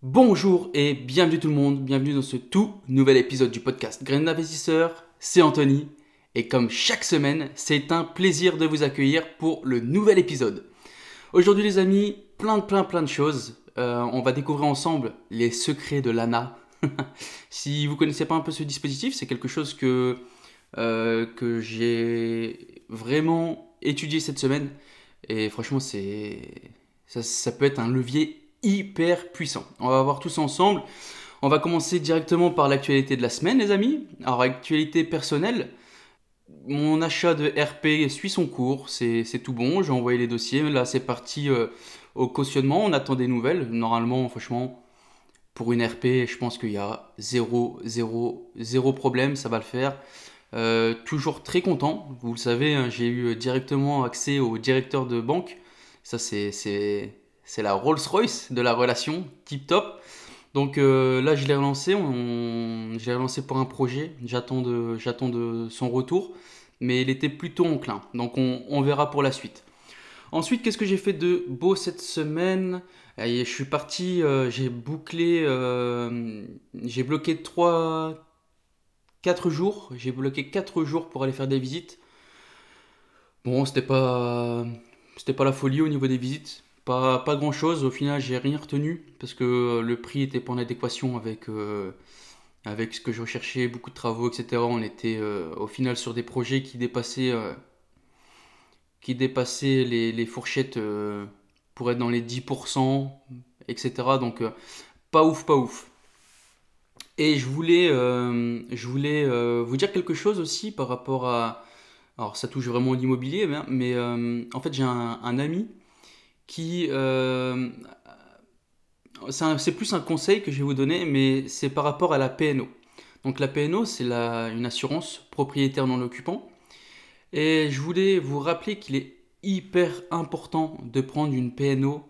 Bonjour et bienvenue tout le monde, bienvenue dans ce tout nouvel épisode du podcast Graines d'investisseurs, c'est Anthony et comme chaque semaine, c'est un plaisir de vous accueillir pour le nouvel épisode. Aujourd'hui les amis, plein de choses. On va découvrir ensemble les secrets de l'ANA. Si vous ne connaissez pas un peu ce dispositif, c'est quelque chose que j'ai vraiment étudié cette semaine et franchement ça peut être un levier hyper puissant. On va voir tout ça ensemble. On va commencer directement par l'actualité de la semaine, les amis. Alors, actualité personnelle, mon achat de RP suit son cours, c'est tout bon, j'ai envoyé les dossiers, là c'est parti au cautionnement, on attend des nouvelles. Normalement, franchement, pour une RP, je pense qu'il y a zéro problème, ça va le faire. Toujours très content, vous le savez, hein, j'ai eu directement accès au directeur de banque. Ça, c'est la Rolls-Royce de la relation, tip top. Donc là, je l'ai relancé pour un projet. J'attends de son retour, mais il était plutôt enclin. Donc on verra pour la suite. Ensuite, qu'est-ce que j'ai fait de beau cette semaine? Je suis parti, j'ai bloqué 4 jours. J'ai bloqué 4 jours pour aller faire des visites. Bon, c'était pas la folie au niveau des visites. Pas grand chose. Au final, j'ai rien retenu parce que le prix était pas en adéquation avec ce que je recherchais, beaucoup de travaux, etc. On était au final sur des projets qui dépassaient les fourchettes pour être dans les 10%, etc. Donc, pas ouf, pas ouf. Et je voulais vous dire quelque chose aussi par rapport à. Alors, ça touche vraiment l'immobilier, mais en fait, j'ai un ami qui. C'est plus un conseil que je vais vous donner, mais c'est par rapport à la PNO. Donc, la PNO, c'est une assurance propriétaire non occupant. Et je voulais vous rappeler qu'il est hyper important de prendre une PNO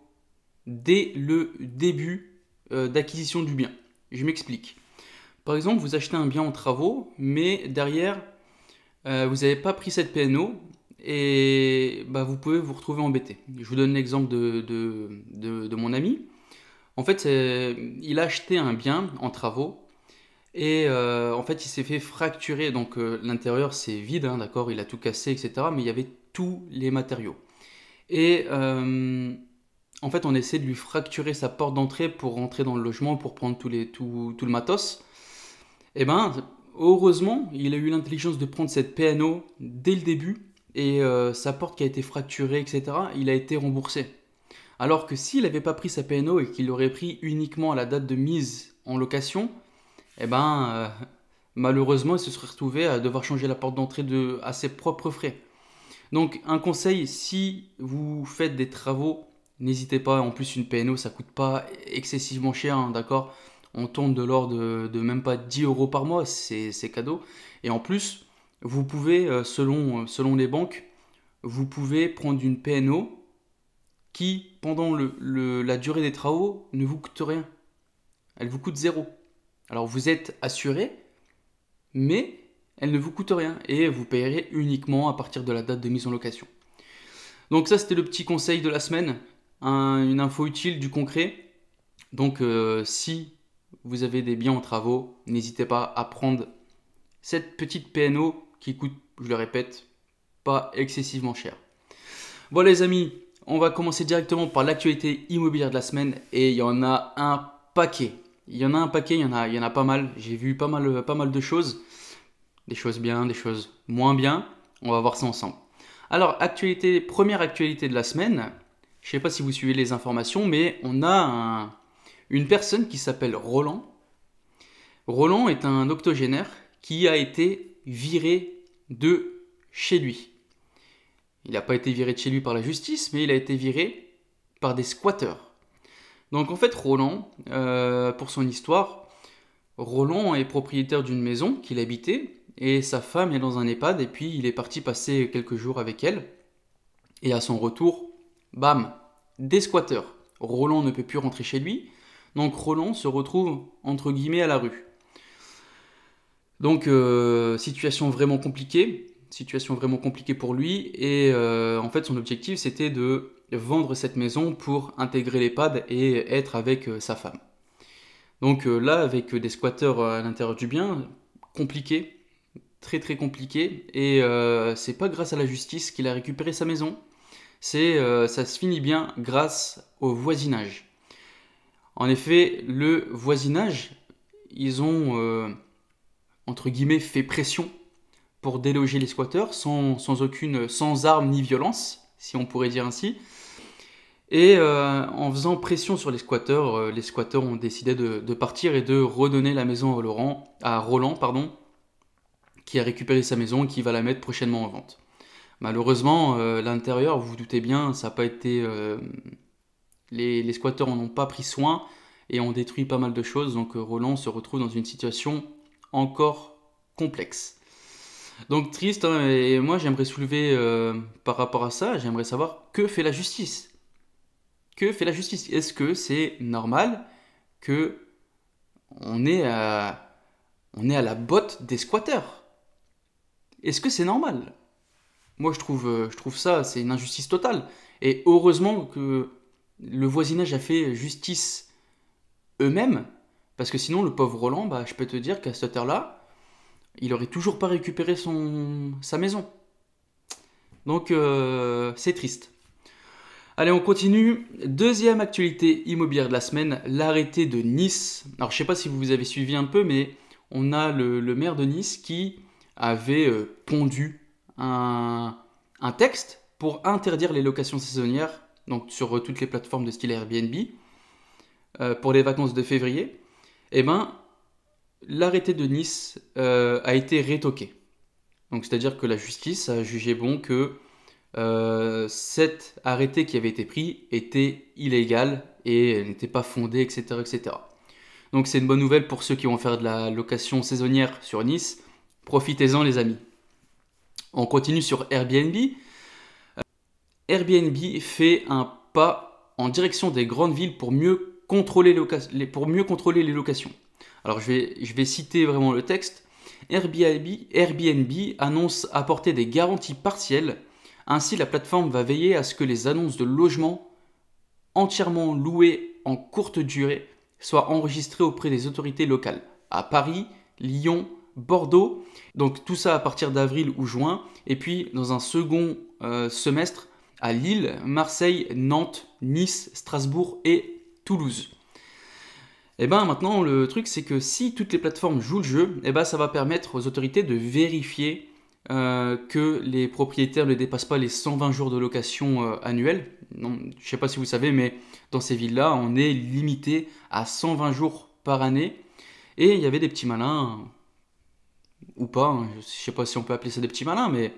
dès le début d'acquisition du bien. Je m'explique. Par exemple, vous achetez un bien en travaux, mais derrière, vous n'avez pas pris cette PNO et bah, vous pouvez vous retrouver embêté. Je vous donne l'exemple de mon ami. En fait, il a acheté un bien en travaux et en fait, il s'est fait fracturer. Donc, l'intérieur, c'est vide, hein, d'accord, il a tout cassé, etc. Mais il y avait tous les matériaux. Et en fait, on essaie de lui fracturer sa porte d'entrée pour rentrer dans le logement, pour prendre tout le matos. Et ben, heureusement, il a eu l'intelligence de prendre cette PNO dès le début et sa porte qui a été fracturée, etc., il a été remboursé. Alors que s'il n'avait pas pris sa PNO et qu'il l'aurait pris uniquement à la date de mise en location, eh ben, malheureusement, il se serait retrouvé à devoir changer la porte d'entrée à ses propres frais. Donc, un conseil, si vous faites des travaux, n'hésitez pas. En plus, une PNO, ça coûte pas excessivement cher, hein, d'accord? On tourne de l'ordre de même pas 10 euros par mois, c'est cadeau. Et en plus, vous pouvez, selon les banques, vous pouvez prendre une PNO qui, pendant la durée des travaux, ne vous coûte rien. Elle vous coûte zéro. Alors vous êtes assuré, mais elle ne vous coûte rien et vous payerez uniquement à partir de la date de mise en location. Donc ça, c'était le petit conseil de la semaine, une info utile, du concret. Donc si vous avez des biens en travaux, n'hésitez pas à prendre cette petite PNO qui coûte, je le répète, pas excessivement cher. Bon les amis, on va commencer directement par l'actualité immobilière de la semaine et il y en a un paquet. Il y en a pas mal. J'ai vu pas mal de choses. Des choses bien, des choses moins bien. On va voir ça ensemble. Alors, première actualité de la semaine. Je ne sais pas si vous suivez les informations, mais on a une personne qui s'appelle Roland. Roland est un octogénaire qui a été viré de chez lui. Il n'a pas été viré de chez lui par la justice, mais il a été viré par des squatteurs. Donc en fait, Roland, pour son histoire, Roland est propriétaire d'une maison qu'il habitait et sa femme est dans un EHPAD et puis il est parti passer quelques jours avec elle. Et à son retour, bam, des squatteurs. Roland ne peut plus rentrer chez lui, donc Roland se retrouve entre guillemets à la rue. Donc situation vraiment compliquée pour lui et en fait son objectif c'était de vendre cette maison pour intégrer l'EHPAD et être avec sa femme. Donc là, avec des squatteurs à l'intérieur du bien, compliqué, très très compliqué. Et c'est pas grâce à la justice qu'il a récupéré sa maison. Ça se finit bien grâce au voisinage. En effet, le voisinage, ils ont entre guillemets fait pression pour déloger les squatteurs sans armes ni violence, si on pourrait dire ainsi. Et en faisant pression sur les squatteurs ont décidé de partir et de redonner la maison à Roland, qui a récupéré sa maison et qui va la mettre prochainement en vente. Malheureusement, l'intérieur, vous vous doutez bien, ça n'a pas été. Les squatteurs en ont pas pris soin et ont détruit pas mal de choses. Donc Roland se retrouve dans une situation encore complexe. Donc triste, hein, et moi j'aimerais soulever par rapport à ça, j'aimerais savoir que fait la justice. Que fait la justice? Est-ce que c'est normal que on est à la botte des squatteurs? Est-ce que c'est normal? Moi je trouve ça, c'est une injustice totale. Et heureusement que le voisinage a fait justice eux-mêmes, parce que sinon le pauvre Roland, bah, je peux te dire qu'à cette heure-là, il aurait toujours pas récupéré sa maison. Donc c'est triste. Allez, on continue. Deuxième actualité immobilière de la semaine, l'arrêté de Nice. Alors je sais pas si vous avez suivi un peu, mais on a le maire de Nice qui avait pondu un texte pour interdire les locations saisonnières, donc sur toutes les plateformes de style Airbnb, pour les vacances de février. Eh ben, l'arrêté de Nice a été rétoqué. Donc c'est-à-dire que la justice a jugé bon que cet arrêté qui avait été pris était illégal et n'était pas fondé, etc., etc. Donc c'est une bonne nouvelle pour ceux qui vont faire de la location saisonnière sur Nice. Profitez-en les amis. On continue sur Airbnb. Airbnb fait un pas en direction des grandes villes pour mieux contrôler les locations. Alors je vais citer vraiment le texte. Airbnb annonce apporter des garanties partielles. Ainsi, la plateforme va veiller à ce que les annonces de logements entièrement loués en courte durée soient enregistrées auprès des autorités locales à Paris, Lyon, Bordeaux. Donc tout ça à partir d'avril ou juin. Et puis dans un second semestre à Lille, Marseille, Nantes, Nice, Strasbourg et Toulouse. Et bien maintenant le truc c'est que si toutes les plateformes jouent le jeu, et ben ça va permettre aux autorités de vérifier que les propriétaires ne dépassent pas les 120 jours de location annuelle. Non, je ne sais pas si vous savez, mais dans ces villes-là, on est limité à 120 jours par année. Et il y avait des petits malins, ou pas, hein, je ne sais pas si on peut appeler ça des petits malins, mais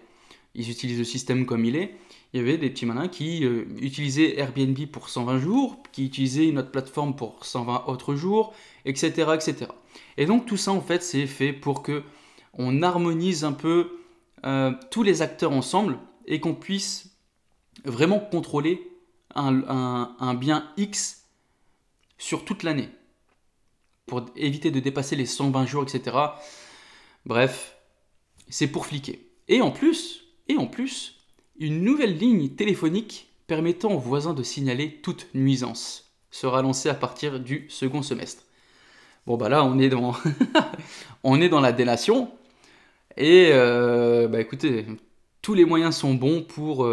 ils utilisent le système comme il est. Il y avait des petits malins qui utilisaient Airbnb pour 120 jours, qui utilisaient une autre plateforme pour 120 autres jours, etc., etc. Et donc tout ça, en fait, c'est fait pour que on harmonise un peu tous les acteurs ensemble et qu'on puisse vraiment contrôler un bien X sur toute l'année pour éviter de dépasser les 120 jours, etc. Bref, c'est pour fliquer. Et en plus, une nouvelle ligne téléphonique permettant aux voisins de signaler toute nuisance sera lancée à partir du second semestre. Bon bah là on est dans on est dans la délation. Et bah écoutez, tous les moyens sont bons pour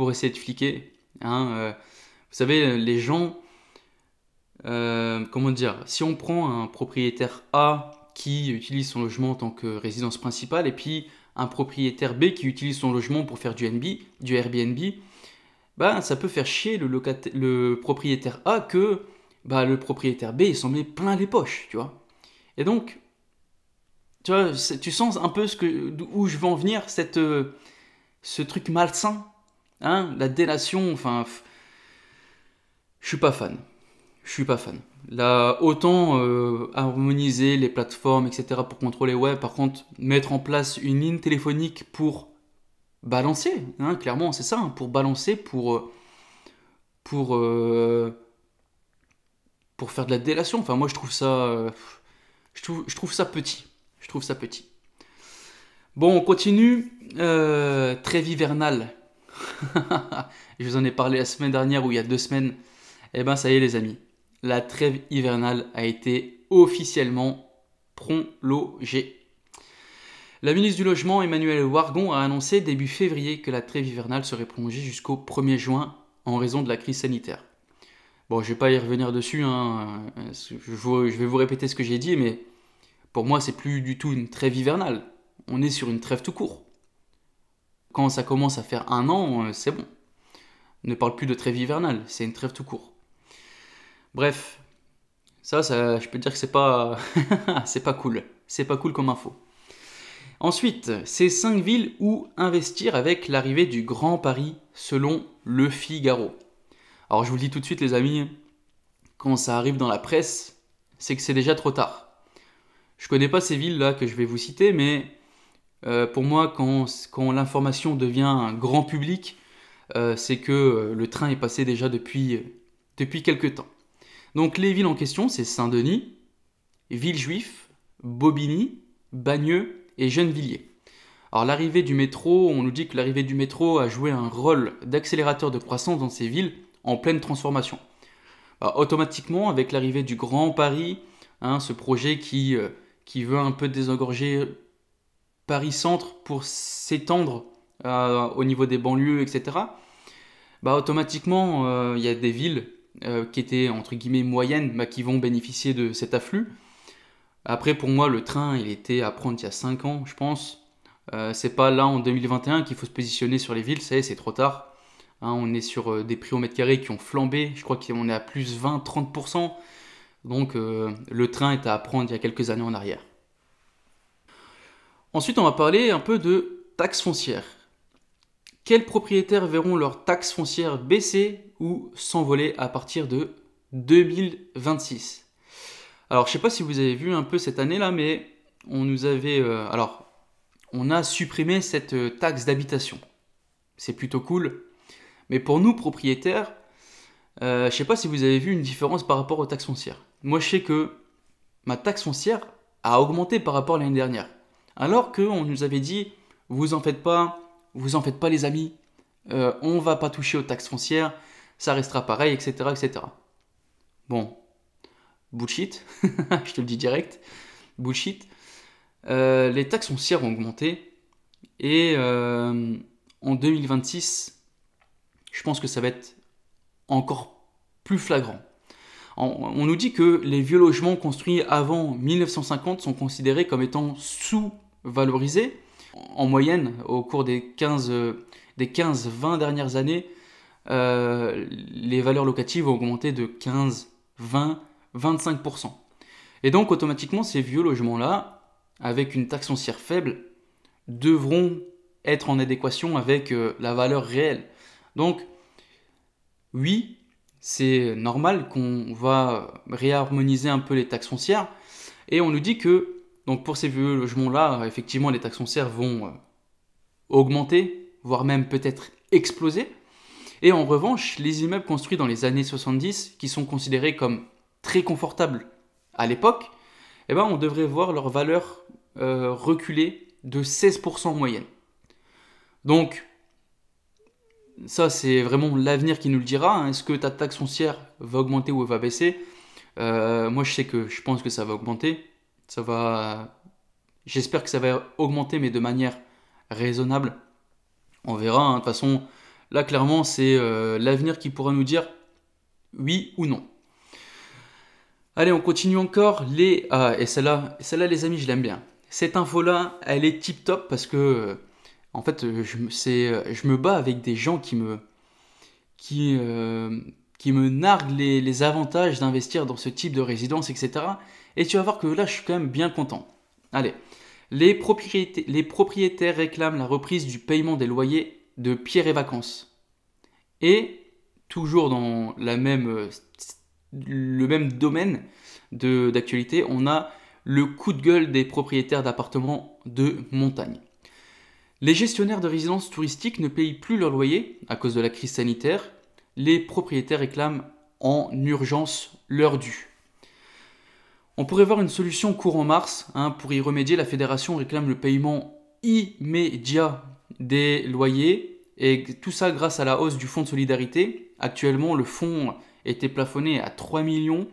essayer de fliquer. Hein. Vous savez, les gens, comment dire, si on prend un propriétaire A qui utilise son logement en tant que résidence principale et puis un propriétaire B qui utilise son logement pour faire du Airbnb, bah ça peut faire chier le propriétaire A que bah, le propriétaire B il s'en met plein les poches, tu vois. Et donc, tu vois, tu sens un peu où je veux en venir, ce truc malsain, hein, la délation, enfin, je suis pas fan. Je suis pas fan. Là, autant harmoniser les plateformes, etc. pour contrôler, ouais, par contre, mettre en place une ligne téléphonique pour balancer, hein, clairement, c'est ça, hein, pour balancer, pour faire de la délation. Enfin, moi, je trouve ça, je trouve ça petit. Je trouve ça petit. Bon, on continue. Trêve hivernale. Je vous en ai parlé la semaine dernière ou il y a 2 semaines. Eh ben, ça y est, les amis. la trêve hivernale a été officiellement prolongée. La ministre du Logement, Emmanuelle Wargon, a annoncé début février que la trêve hivernale serait prolongée jusqu'au 1er juin en raison de la crise sanitaire. Bon, je ne vais pas y revenir dessus, je vais vous répéter ce que j'ai dit, mais pour moi, c'est plus du tout une trêve hivernale. On est sur une trêve tout court. Quand ça commence à faire 1 an, c'est bon. On ne parle plus de trêve hivernale, c'est une trêve tout court. Bref, ça je peux dire que c'est pas, c'est pas cool. C'est pas cool comme info. Ensuite, ces 5 villes où investir avec l'arrivée du Grand Paris selon Le Figaro. Alors je vous le dis tout de suite les amis, quand ça arrive dans la presse, c'est que c'est déjà trop tard. Je connais pas ces villes là que je vais vous citer, mais pour moi quand l'information devient un grand public, c'est que le train est passé déjà depuis quelques temps. Donc les villes en question, c'est Saint-Denis, Villejuif, Bobigny, Bagneux et Gennevilliers. Alors l'arrivée du métro, on nous dit que l'arrivée du métro a joué un rôle d'accélérateur de croissance dans ces villes en pleine transformation. Alors, automatiquement, avec l'arrivée du Grand Paris, ce projet qui veut un peu désengorger Paris-Centre pour s'étendre au niveau des banlieues, etc. Automatiquement, il y a des villes qui étaient entre guillemets moyennes qui vont bénéficier de cet afflux. Après, pour moi, le train, il était à prendre il y a 5 ans, je pense. C'est pas là en 2021 qu'il faut se positionner sur les villes, ça y est, c'est trop tard. On est sur des prix au mètre carré qui ont flambé, je crois qu'on est à plus 20-30%. Donc le train est à prendre il y a quelques années en arrière. Ensuite, on va parler un peu de taxes foncières. Quels propriétaires verront leurs taxes foncières baisser ou s'envoler à partir de 2026 ? Alors, je ne sais pas si vous avez vu un peu cette année-là, mais on a supprimé cette taxe d'habitation. C'est plutôt cool. Mais pour nous, propriétaires, je ne sais pas si vous avez vu une différence par rapport aux taxes foncières. Moi, je sais que ma taxe foncière a augmenté par rapport à l'année dernière. Alors qu'on nous avait dit, vous en faites pas les amis, on va pas toucher aux taxes foncières, ça restera pareil, etc. etc. Bon, bullshit, je te le dis direct, bullshit. Les taxes foncières ont augmenté et en 2026, je pense que ça va être encore plus flagrant. On nous dit que les vieux logements construits avant 1950 sont considérés comme étant sous-valorisés. En moyenne, au cours des 15-20 dernières années, les valeurs locatives ont augmenté de 15, 20, 25%. Et donc automatiquement, ces vieux logements-là, avec une taxe foncière faible, devront être en adéquation avec la valeur réelle. Donc, oui, c'est normal qu'on va réharmoniser un peu les taxes foncières. Et on nous dit que, donc pour ces vieux logements-là, effectivement, les taxes foncières vont augmenter, voire même peut-être exploser. Et en revanche, les immeubles construits dans les années 70, qui sont considérés comme très confortables à l'époque, on devrait voir leur valeur reculer de 16% en moyenne. Donc, ça, c'est vraiment l'avenir qui nous le dira. Est-ce que ta taxe foncière va augmenter ou va baisser ? Moi, je pense que ça va augmenter. J'espère que ça va augmenter, mais de manière raisonnable. On verra. De toute façon, là, clairement, c'est l'avenir qui pourra nous dire oui ou non. Allez, on continue encore. Et celle-là, les amis, je l'aime bien. Cette info-là, elle est tip-top parce que... En fait, je me bats avec des gens qui me narguent les avantages d'investir dans ce type de résidence, etc. Et tu vas voir que là, je suis quand même bien content. Allez, les propriétaires réclament la reprise du paiement des loyers de Pierre et Vacances. Et, toujours dans le même domaine d'actualité, on a le coup de gueule des propriétaires d'appartements de montagne. Les gestionnaires de résidences touristiques ne payent plus leur loyer à cause de la crise sanitaire. Les propriétaires réclament en urgence leur dû. On pourrait voir une solution courant mars. Pour y remédier, la fédération réclame le paiement immédiat des loyers. Et tout ça grâce à la hausse du fonds de solidarité. Actuellement, le fonds était plafonné à 3 millions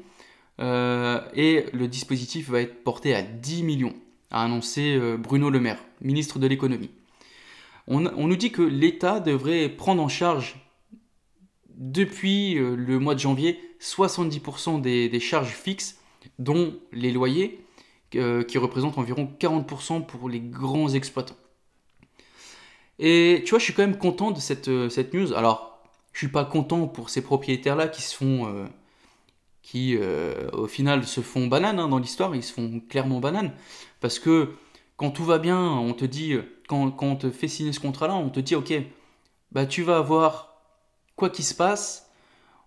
et le dispositif va être porté à 10 millions, a annoncé Bruno Le Maire, ministre de l'économie. On nous dit que l'État devrait prendre en charge depuis le mois de janvier 70% des charges fixes, dont les loyers, qui représentent environ 40% pour les grands exploitants. Et tu vois, je suis quand même content de cette news. Alors, je suis pas content pour ces propriétaires-là qui au final se font banane dans l'histoire, ils se font clairement banane. Parce que quand tout va bien, on te dit, quand on te fait signer ce contrat-là, on te dit, ok, bah tu vas avoir quoi qu'il se passe,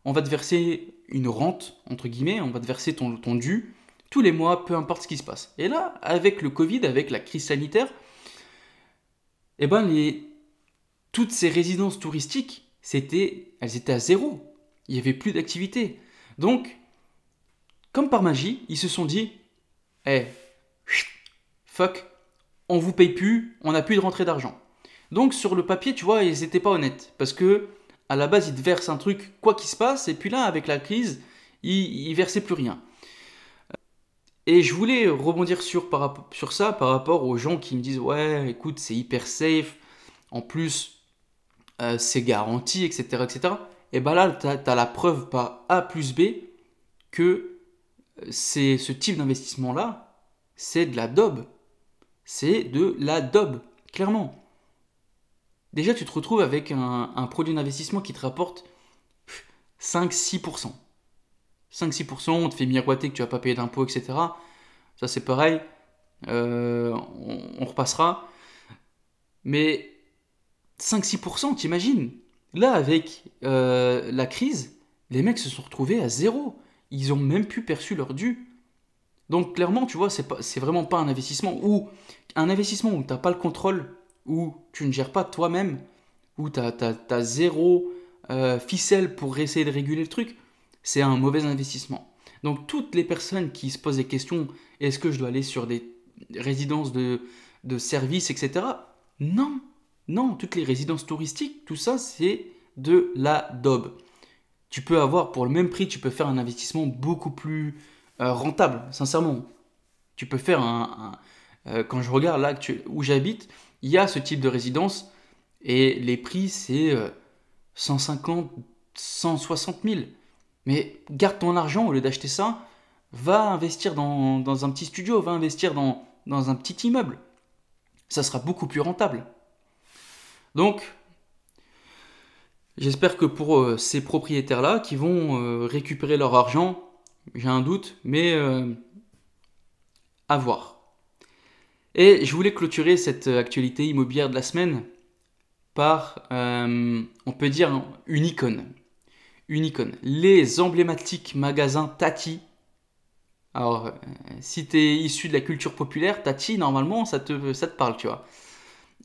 on va te verser une rente, entre guillemets, on va te verser ton dû tous les mois, peu importe ce qui se passe. Et là, avec le Covid, avec la crise sanitaire, eh ben toutes ces résidences touristiques, elles étaient à zéro. Il n'y avait plus d'activité. Donc, comme par magie, ils se sont dit, hey, fuck, on vous paye plus, on n'a plus de rentrée d'argent. Donc sur le papier, tu vois, ils n'étaient pas honnêtes. Parce que à la base, ils te versent un truc, quoi qu'il se passe, et puis là, avec la crise, ils versaient plus rien. Et je voulais rebondir sur ça par rapport aux gens qui me disent, ouais, écoute, c'est hyper safe, en plus, c'est garanti, etc., etc. Et ben là, tu as la preuve par A plus B que ce type d'investissement-là, c'est de la daube. C'est de la daube, clairement. Déjà, tu te retrouves avec un produit d'investissement qui te rapporte 5-6%. 5-6%, on te fait miroiter que tu vas pas payer d'impôts, etc. Ça, c'est pareil. On repassera. Mais 5-6%, t'imagines? Là, avec la crise, les mecs se sont retrouvés à zéro. Ils ont même plus perçu leur dû. Donc clairement, tu vois, c'est vraiment pas un investissement où tu n'as pas le contrôle, où tu ne gères pas toi-même, où tu as zéro ficelle pour essayer de réguler le truc. C'est un mauvais investissement. Donc toutes les personnes qui se posent des questions, est-ce que je dois aller sur des résidences de services, etc. Non, non, toutes les résidences touristiques, tout ça, c'est de la daube. Tu peux avoir, pour le même prix, tu peux faire un investissement beaucoup plus rentable, sincèrement. Tu peux faire quand je regarde là où j'habite, il y a ce type de résidence et les prix, c'est 150, 160 000. Mais garde ton argent au lieu d'acheter ça, va investir dans un petit studio, va investir dans un petit immeuble. Ça sera beaucoup plus rentable. Donc, j'espère que pour ces propriétaires-là qui vont récupérer leur argent, j'ai un doute, mais à voir. Et je voulais clôturer cette actualité immobilière de la semaine par, on peut dire, une icône. Une icône. Les emblématiques magasins Tati. Alors, si tu es issu de la culture populaire, Tati, normalement, ça te parle, tu vois.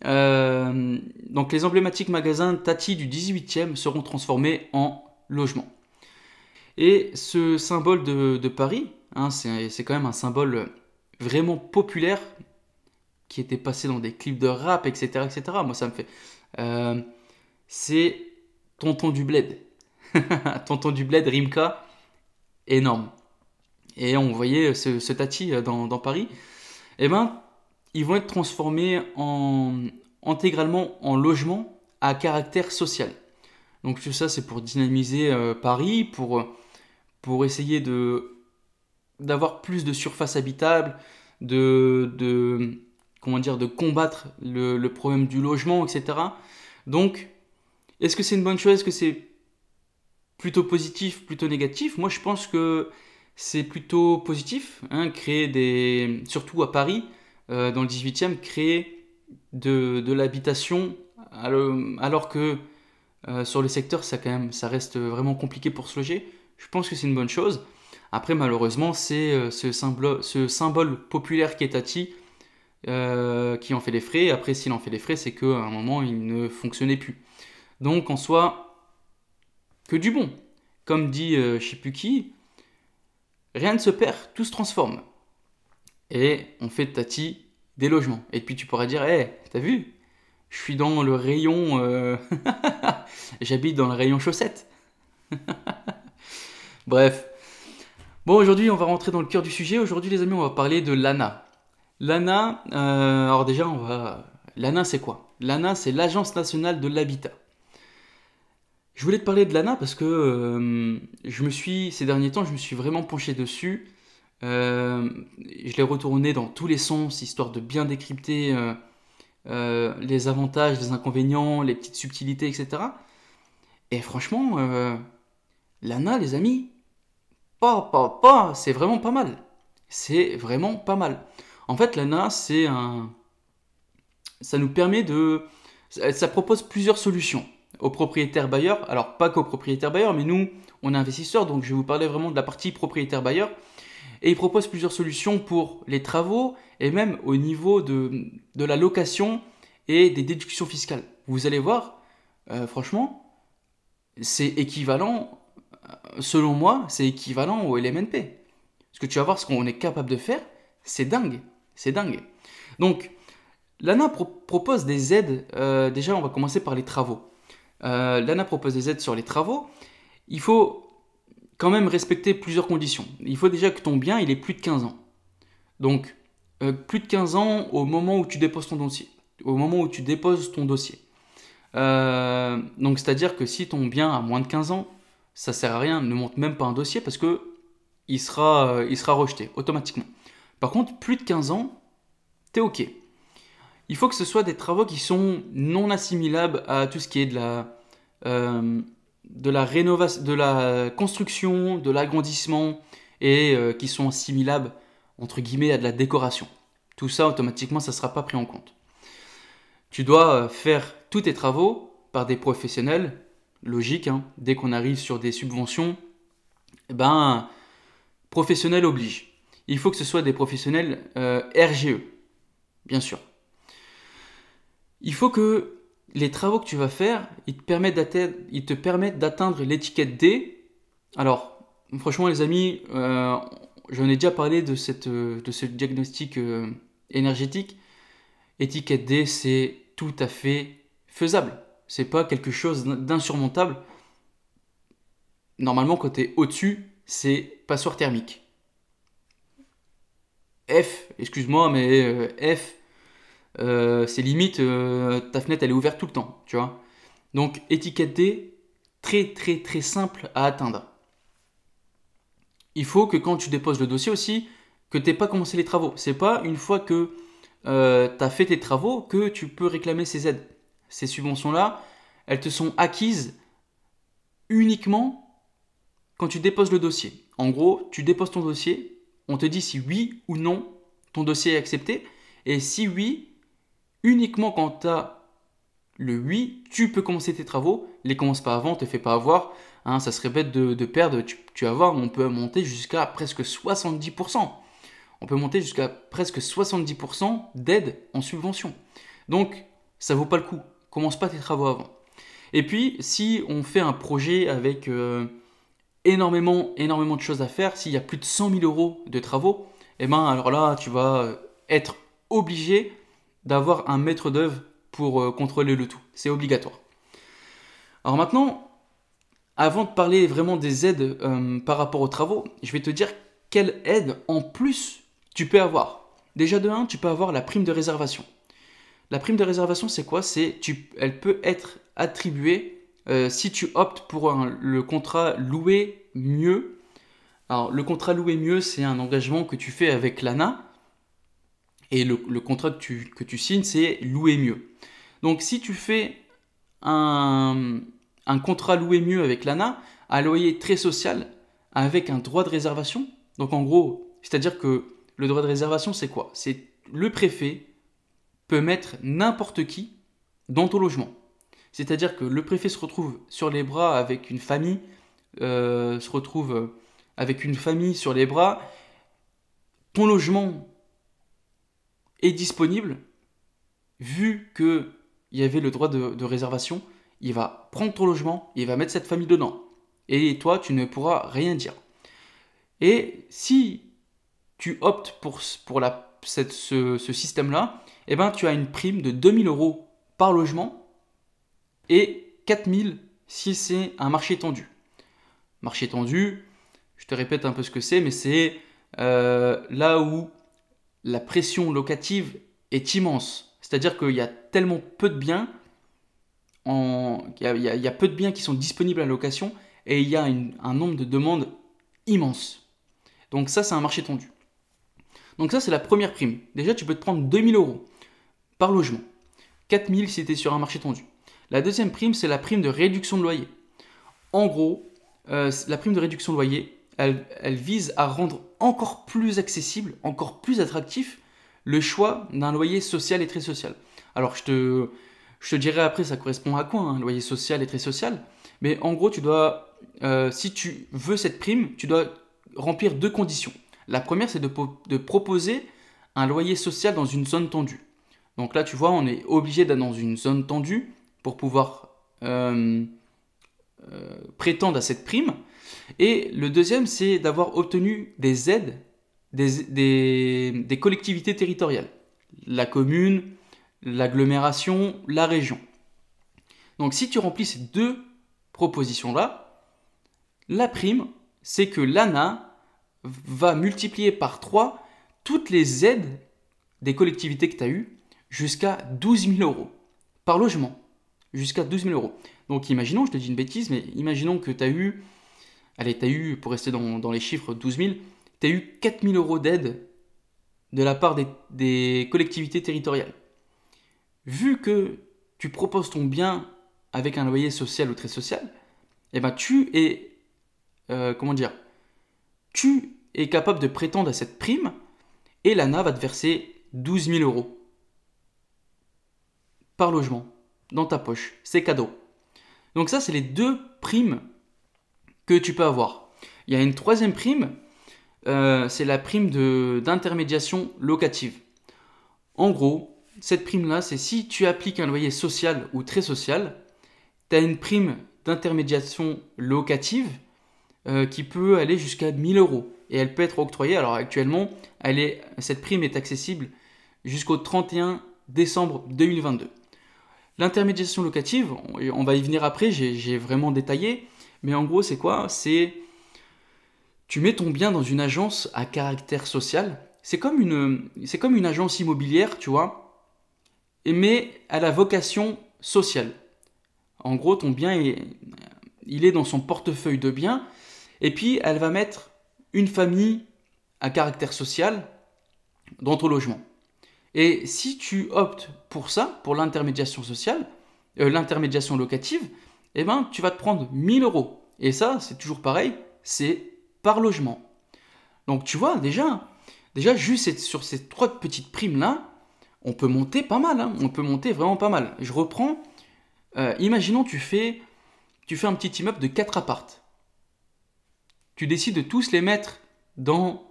Donc, les emblématiques magasins Tati du 18e seront transformés en logements. Et ce symbole de Paris, hein, c'est quand même un symbole vraiment populaire qui était passé dans des clips de rap, etc., etc. Moi, ça me fait... c'est Tonton du Bled. Tonton du Bled, Rimka, énorme. Et on voyait ce Tati dans Paris. Eh ben, ils vont être transformés intégralement en logement à caractère social. Donc tout ça, c'est pour dynamiser Paris, pour essayer d'avoir plus de surface habitable, comment dire, de combattre le problème du logement, etc. Donc, est-ce que c'est une bonne chose? Est-ce que c'est plutôt positif, plutôt négatif? Moi, je pense que c'est plutôt positif, hein, surtout à Paris, dans le 18e, créer de l'habitation, alors que sur le secteur, ça reste vraiment compliqué pour se loger. Je pense que c'est une bonne chose. Après, malheureusement, c'est ce symbole populaire qui est Tati qui en fait les frais. Après, s'il en fait les frais, c'est qu'à un moment, il ne fonctionnait plus. Donc, en soi, que du bon. Comme dit je sais plus qui, rien ne se perd, tout se transforme. Et on fait de Tati des logements. Et puis tu pourras dire, hey, t'as vu? Je suis dans le rayon... J'habite dans le rayon chaussettes. Bref. Bon, aujourd'hui, on va rentrer dans le cœur du sujet. Aujourd'hui, les amis, on va parler de l'ANA. L'ANA, alors déjà, l'ANA, c'est quoi? L'ANA, c'est l'Agence nationale de l'habitat. Je voulais te parler de l'ANA parce que ces derniers temps, je me suis vraiment penché dessus. Je l'ai retourné dans tous les sens, histoire de bien décrypter les avantages, les inconvénients, les petites subtilités, etc. Et franchement, l'ANA, les amis, c'est vraiment pas mal. C'est vraiment pas mal. En fait, l'ANA, ça nous permet ça propose plusieurs solutions aux propriétaires bailleurs. Alors, pas qu'aux propriétaires bailleurs, mais nous, on est investisseurs, donc je vais vous parler vraiment de la partie propriétaire bailleur. Et il propose plusieurs solutions pour les travaux et même au niveau de la location et des déductions fiscales. Vous allez voir, franchement, c'est équivalent, selon moi, c'est équivalent au LMNP. Parce que tu vas voir ce qu'on est capable de faire, c'est dingue, c'est dingue. Donc, l'ANA propose des aides, déjà on va commencer par les travaux. L'ANA propose des aides sur les travaux. Il faut quand même respecter plusieurs conditions. Il faut déjà que ton bien il ait plus de 15 ans. Donc, plus de 15 ans au moment où tu déposes ton dossier. Au moment où tu déposes ton dossier. Donc, c'est-à-dire que si ton bien a moins de 15 ans, ça sert à rien, ne monte même pas un dossier parce que il sera rejeté automatiquement. Par contre, plus de 15 ans, t'es OK. Il faut que ce soit des travaux qui sont non assimilables à tout ce qui est de la rénovation, de la construction, de l'agrandissement et qui sont assimilables entre guillemets à de la décoration. Tout ça automatiquement ça ne sera pas pris en compte. Tu dois faire tous tes travaux par des professionnels, logique, hein. Dès qu'on arrive sur des subventions, professionnels oblige. Il faut que ce soit des professionnels RGE, bien sûr. Il faut que les travaux que tu vas faire, ils te permettent d'atteindre l'étiquette D. Alors, franchement les amis, j'en ai déjà parlé de ce diagnostic énergétique. Étiquette D, c'est tout à fait faisable. C'est pas quelque chose d'insurmontable. Normalement, quand tu es au-dessus, c'est passoire thermique. F, excuse-moi, mais F, c'est limite, ta fenêtre elle est ouverte tout le temps, tu vois. Donc étiquette D, très très très simple à atteindre. Il faut que quand tu déposes le dossier aussi, que tu n'aies pas commencé les travaux. C'est pas une fois que tu as fait tes travaux que tu peux réclamer ces aides. Ces subventions-là, elles te sont acquises uniquement quand tu déposes le dossier. En gros, tu déposes ton dossier, on te dit si oui ou non ton dossier est accepté, et si oui, uniquement quand tu as le oui, tu peux commencer tes travaux. Les commence pas avant, te fais pas avoir. Hein, ça serait bête de perdre. Tu vas voir, on peut monter jusqu'à presque 70%. On peut monter jusqu'à presque 70% d'aide en subvention. Donc, ça vaut pas le coup. Commence pas tes travaux avant. Et puis, si on fait un projet avec énormément de choses à faire, s'il y a plus de 100 000 euros de travaux, eh ben alors là, tu vas être obligé d'avoir un maître d'œuvre pour contrôler le tout. C'est obligatoire. Alors maintenant, avant de parler vraiment des aides par rapport aux travaux, je vais te dire quelle aide en plus tu peux avoir. Déjà de 1, tu peux avoir la prime de réservation. La prime de réservation, c'est quoi? Elle peut être attribuée si tu optes pour le contrat louer mieux. Alors, le contrat louer mieux, c'est un engagement que tu fais avec l'ANA. Et le contrat que tu signes, c'est louer mieux. Donc, si tu fais un contrat louer mieux avec l'ANA, à loyer très social, avec un droit de réservation. Donc, en gros, c'est-à-dire que le droit de réservation, c'est quoi? C'est le préfet peut mettre n'importe qui dans ton logement. C'est-à-dire que le préfet se retrouve sur les bras avec une famille, sur les bras. Ton logement est disponible, vu qu'il y avait le droit de réservation, il va prendre ton logement, il va mettre cette famille dedans. Et toi, tu ne pourras rien dire. Et si tu optes pour ce système-là, eh ben, tu as une prime de 2 000 euros par logement et 4 000 si c'est un marché tendu. Marché tendu, Je te répète un peu ce que c'est, mais c'est là où la pression locative est immense. C'est-à-dire qu'il y a tellement peu de biens, il y a peu de biens qui sont disponibles à la location et il y a un nombre de demandes immense. Donc ça, c'est un marché tendu. Donc ça, c'est la première prime. Déjà, tu peux te prendre 2 000 euros par logement. 4 000 si tu es sur un marché tendu. La deuxième prime, c'est la prime de réduction de loyer. En gros, la prime de réduction de loyer, elle vise à rendre encore plus accessible, encore plus attractif le choix d'un loyer social et très social. Alors, je te dirai après, ça correspond à quoi, un loyer social et très social. Mais en gros, si tu veux cette prime, tu dois remplir 2 conditions. La première, c'est de proposer un loyer social dans une zone tendue. Donc là, tu vois, on est obligé d'être dans une zone tendue pour pouvoir prétendre à cette prime. Et le deuxième, c'est d'avoir obtenu des aides des collectivités territoriales. La commune, l'agglomération, la région. Donc si tu remplis ces 2 propositions-là, la prime, c'est que l'ANA va multiplier par 3 toutes les aides des collectivités que tu as eues jusqu'à 12 000 euros par logement. Jusqu'à 12 000 euros. Donc imaginons, je te dis une bêtise, mais imaginons que tu as eu, pour rester dans les chiffres 12 000, tu as eu 4 000 euros d'aide de la part des collectivités territoriales. Vu que tu proposes ton bien avec un loyer social ou très social, eh ben tu es capable de prétendre à cette prime et l'ANA va te verser 12 000 euros par logement dans ta poche. C'est cadeau. Donc ça, c'est les 2 primes que tu peux avoir. Il y a une troisième prime, c'est la prime d'intermédiation locative. En gros, cette prime-là, c'est si tu appliques un loyer social ou très social, tu as une prime d'intermédiation locative qui peut aller jusqu'à 1 000 euros. Et elle peut être octroyée. Alors actuellement, cette prime est accessible jusqu'au 31 décembre 2022. L'intermédiation locative, on va y venir après, j'ai vraiment détaillé. Mais en gros, c'est quoi? C'est tu mets ton bien dans une agence à caractère social. C'est comme une agence immobilière, tu vois, mais à la vocation sociale. En gros, ton bien, il est dans son portefeuille de biens. Et puis, elle va mettre une famille à caractère social dans ton logement. Et si tu optes pour ça, pour l'intermédiation sociale, l'intermédiation locative, eh ben, tu vas te prendre 1 000 euros. Et ça, c'est toujours pareil, c'est par logement. Donc tu vois, déjà juste sur ces 3 petites primes-là, on peut monter pas mal. On peut monter vraiment pas mal. Je reprends, imaginons tu fais un petit immeuble de 4 appartes. Tu décides de tous les mettre dans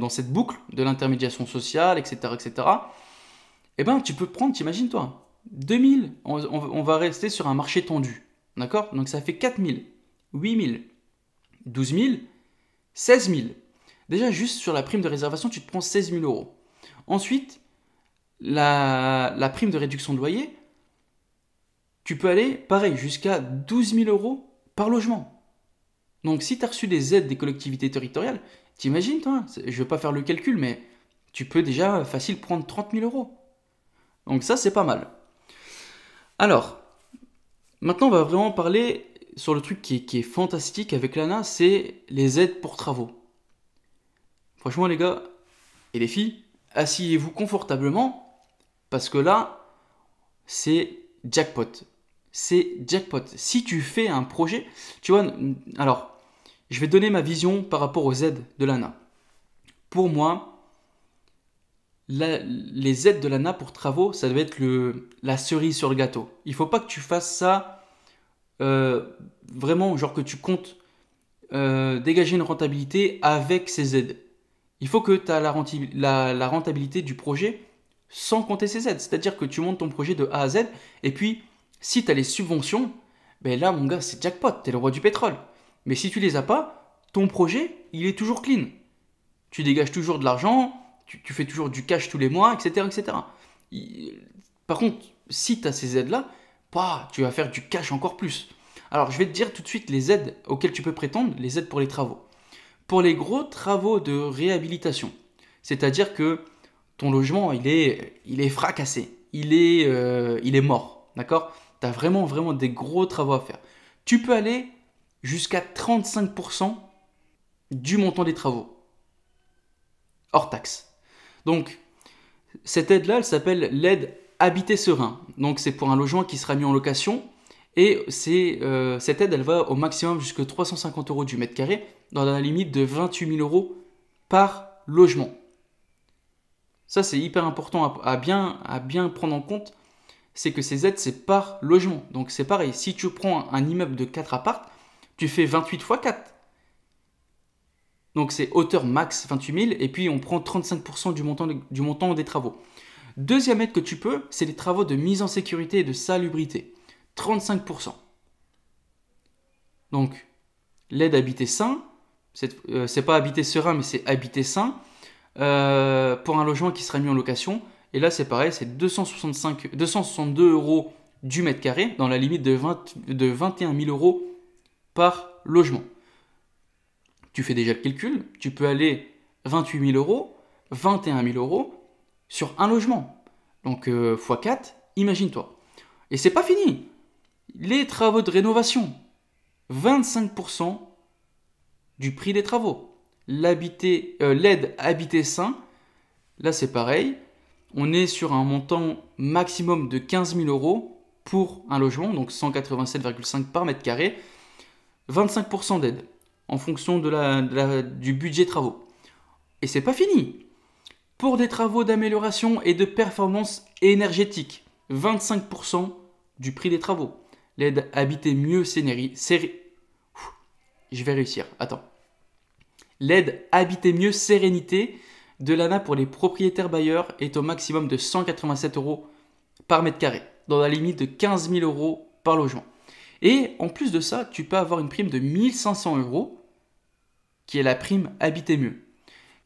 cette boucle de l'intermédiation sociale, etc., etc., eh ben, tu peux prendre, t'imagines-toi, 2000, on va rester sur un marché tendu, d'accord? Donc ça fait 4000, 8000, 12 000, 16 000. Déjà, juste sur la prime de réservation, tu te prends 16 000 euros. Ensuite, la prime de réduction de loyer, tu peux aller, pareil, jusqu'à 12 000 euros par logement. Donc si tu as reçu des aides des collectivités territoriales, t'imagines, toi, je ne vais pas faire le calcul, mais tu peux déjà facile prendre 30 000 euros. Donc ça, c'est pas mal. Alors, maintenant, on va vraiment parler sur le truc qui est fantastique avec l'ANA, c'est les aides pour travaux. Franchement, les gars et les filles, asseyez-vous confortablement, parce que là, c'est jackpot. C'est jackpot. Si tu fais un projet, tu vois, alors, je vais donner ma vision par rapport aux aides de l'ANA. Pour moi, les aides de l'ANA pour travaux, ça doit être la cerise sur le gâteau. Il ne faut pas que tu fasses ça vraiment, genre que tu comptes dégager une rentabilité avec ces aides. Il faut que tu aies la rentabilité du projet sans compter ces aides. C'est-à-dire que tu montes ton projet de A à Z et puis si tu as les subventions, ben là mon gars c'est jackpot, tu es le roi du pétrole. Mais si tu les as pas, ton projet il est toujours clean. Tu dégages toujours de l'argent, tu fais toujours du cash tous les mois, etc. etc. Par contre, si tu as ces aides-là, tu vas faire du cash encore plus. Alors, je vais te dire tout de suite les aides auxquelles tu peux prétendre, les aides pour les travaux. Pour les gros travaux de réhabilitation, c'est-à-dire que ton logement, il est fracassé, il est mort, d'accord? Tu as vraiment, vraiment des gros travaux à faire. Tu peux aller jusqu'à 35% du montant des travaux, hors taxe. Donc, cette aide-là, elle s'appelle l'aide Habiter Serein. Donc, c'est pour un logement qui sera mis en location. Et cette aide, elle va au maximum jusqu'à 350 euros du mètre carré, dans la limite de 28 000 euros par logement. Ça, c'est hyper important à bien prendre en compte. C'est que ces aides, c'est par logement. Donc, c'est pareil. Si tu prends un immeuble de 4 apparts, tu fais 28 fois 4. Donc, c'est hauteur max 28 000. Et puis, on prend 35% du montant des travaux. Deuxième aide que tu peux, c'est les travaux de mise en sécurité et de salubrité. 35%. Donc, l'aide Habiter Sain, c'est pas Habiter Serein, mais c'est Habiter Sain, pour un logement qui sera mis en location. Et là, c'est pareil, c'est 262 euros du mètre carré, dans la limite de 21 000 euros par logement. Tu fais déjà le calcul, tu peux aller 28 000 euros, 21 000 euros sur un logement. Donc, x4, imagine-toi. Et c'est pas fini. Les travaux de rénovation, 25% du prix des travaux. L'aide Habiter Sain, là c'est pareil. On est sur un montant maximum de 15 000 euros pour un logement, donc 187,5 par mètre carré. 25% d'aide en fonction du budget travaux. Et c'est pas fini. Pour des travaux d'amélioration et de performance énergétique, 25% du prix des travaux. L'aide Habiter Mieux Je vais réussir, attends. L'aide Habiter Mieux Sérénité de l'ANA pour les propriétaires bailleurs est au maximum de 187 euros par mètre carré, dans la limite de 15 000 euros par logement. Et en plus de ça, tu peux avoir une prime de 1 500 euros, qui est la prime Habiter Mieux.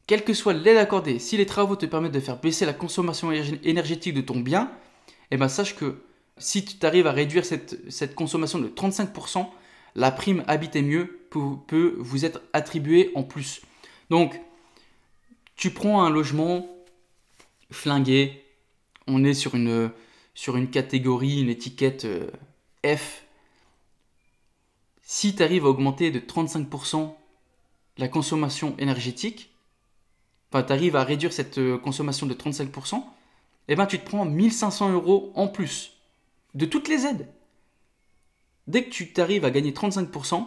Quelle que soit l'aide accordée, si les travaux te permettent de faire baisser la consommation énergétique de ton bien, eh ben sache que si tu arrives à réduire cette consommation de 35%, la prime Habiter Mieux peut vous être attribuée en plus. Donc, tu prends un logement flingué, on est sur une catégorie, une étiquette F. Si tu arrives à augmenter de 35% la consommation énergétique, enfin tu arrives à réduire cette consommation de 35%, eh ben tu te prends 1 500 euros en plus de toutes les aides. Dès que tu t'arrives à gagner 35%,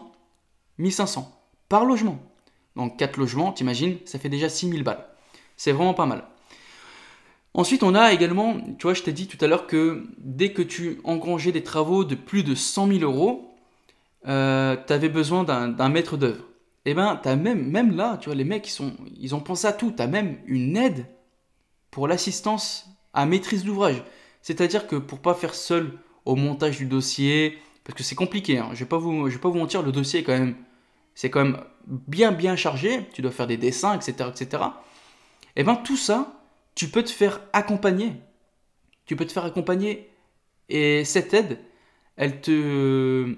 1 500 par logement. Donc 4 logements, t'imagines, ça fait déjà 6 000 balles. C'est vraiment pas mal. Ensuite, on a également, tu vois, je t'ai dit tout à l'heure que dès que tu engrangeais des travaux de plus de 100 000 euros, tu avais besoin d'un maître d'œuvre. Et ben, tu as même là, tu vois, les mecs, ils ont pensé à tout. Tu as même une aide pour l'assistance à maîtrise d'ouvrage. C'est-à-dire que pour pas faire seul au montage du dossier, parce que c'est compliqué, hein, je vais pas vous mentir, le dossier c'est quand même bien chargé, tu dois faire des dessins, etc. Et bien tout ça, tu peux te faire accompagner. Et cette aide, elle peut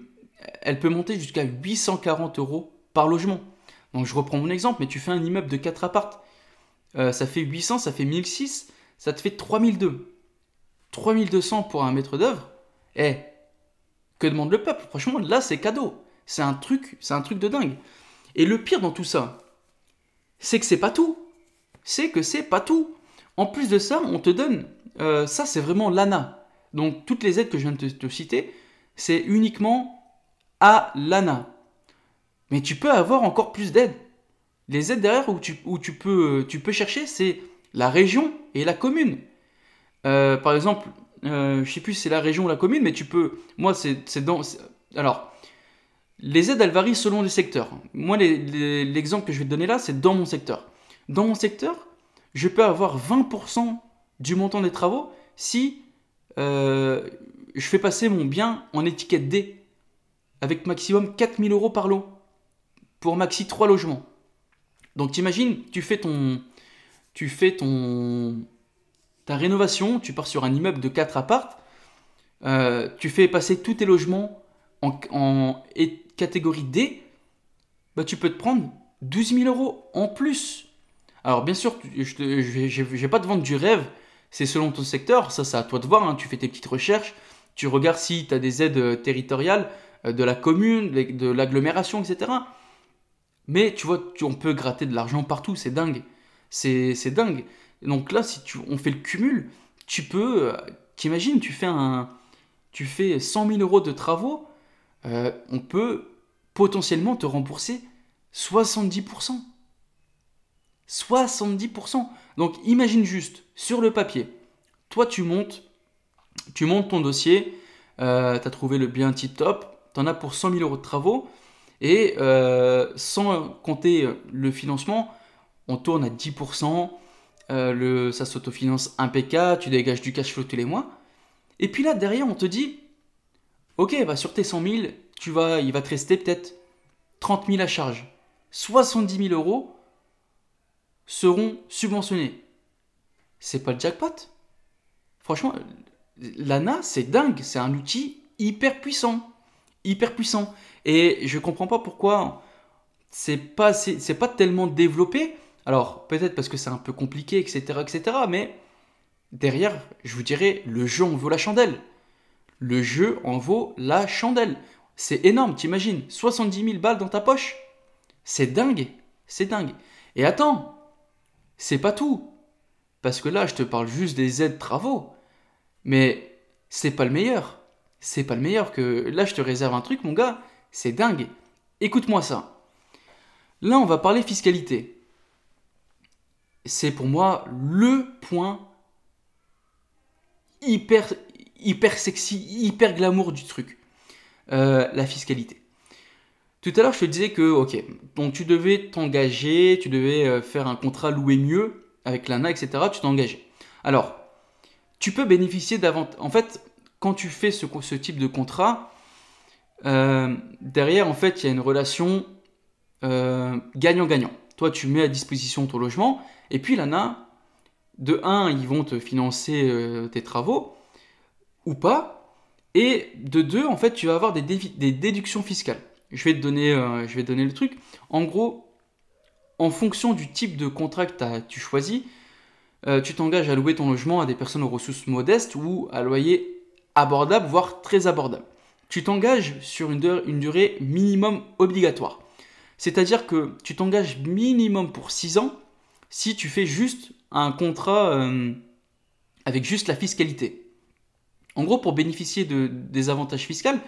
monter jusqu'à 840 euros par logement. Donc je reprends mon exemple, mais tu fais un immeuble de 4 apparts, ça fait 800, ça fait 1006, ça te fait 3200. 3200 pour un maître d'œuvre, que demande le peuple? Franchement, là, c'est cadeau. C'est un truc de dingue. Et le pire dans tout ça, c'est que c'est pas tout. En plus de ça, on te donne, ça c'est vraiment l'ANA. Donc toutes les aides que je viens de te citer, c'est uniquement à l'ANA. Mais tu peux avoir encore plus d'aides. Les aides derrière où tu peux chercher, c'est la région et la commune. Par exemple, je sais plus si c'est la région ou la commune, mais tu peux. Moi, alors, les aides, elles varient selon les secteurs. Moi, l'exemple que je vais te donner là, c'est dans mon secteur. Dans mon secteur, je peux avoir 20% du montant des travaux si je fais passer mon bien en étiquette D, avec maximum 4 000 euros par lot, pour maxi 3 logements. Donc, t'imagines, tu fais ta rénovation, tu pars sur un immeuble de 4 apparts, tu fais passer tous tes logements catégorie D, bah, tu peux te prendre 12 000 euros en plus. Alors bien sûr, je ne vais pas te vendre du rêve, c'est selon ton secteur, ça c'est à toi de voir, hein. Tu fais tes petites recherches, tu regardes si tu as des aides territoriales de la commune, de l'agglomération, etc. Mais tu vois, on peut gratter de l'argent partout, c'est dingue. C'est dingue. Donc là, si on fait le cumul, tu peux, t'imagines, tu fais 100 000 euros de travaux, on peut potentiellement te rembourser 70%. 70%. Donc imagine juste, sur le papier, toi tu montes ton dossier, tu as trouvé le bien tip top, tu en as pour 100 000 euros de travaux, et sans compter le financement, on tourne à 10%, ça s'autofinance impeccable, tu dégages du cash flow tous les mois. Et puis là, derrière, on te dit, ok, bah sur tes 100 000, il va te rester peut-être 30 000 à charge. 70 000 euros seront subventionnés. C'est pas le jackpot. Franchement, l'ANA, c'est dingue. C'est un outil hyper puissant. Hyper puissant. Et je comprends pas pourquoi c'est pas tellement développé. Alors, peut-être parce que c'est un peu compliqué, etc., etc. Mais derrière, je vous dirais, le jeu en vaut la chandelle. Le jeu en vaut la chandelle. C'est énorme, t'imagines. 70 000 balles dans ta poche. C'est dingue. C'est dingue. Et attends, c'est pas tout. Parce que là, je te parle juste des aides travaux. Mais c'est pas le meilleur. C'est pas le meilleur que... Là, je te réserve un truc, mon gars. C'est dingue. Écoute-moi ça. Là, on va parler fiscalité. C'est pour moi le point hyper sexy, hyper glamour du truc. La fiscalité. Tout à l'heure, je te disais que, ok, donc tu devais t'engager, tu devais faire un contrat louer mieux avec l'ANA, etc. Tu t'es engagé. Alors, tu peux bénéficier davantage. En fait, quand tu fais ce type de contrat, derrière, en fait, il y a une relation gagnant-gagnant. Toi, tu mets à disposition ton logement, et puis l'ANA, de 1, ils vont te financer tes travaux, ou pas, et de 2, en fait, tu vas avoir des déductions fiscales. Je vais te donner le truc. En gros, en fonction du type de contrat que tu choisis, tu t'engages à louer ton logement à des personnes aux ressources modestes ou à loyer abordable, voire très abordable. Tu t'engages sur une durée minimum obligatoire. C'est-à-dire que tu t'engages minimum pour 6 ans si tu fais juste un contrat avec juste la fiscalité. En gros, pour bénéficier des avantages fiscaux,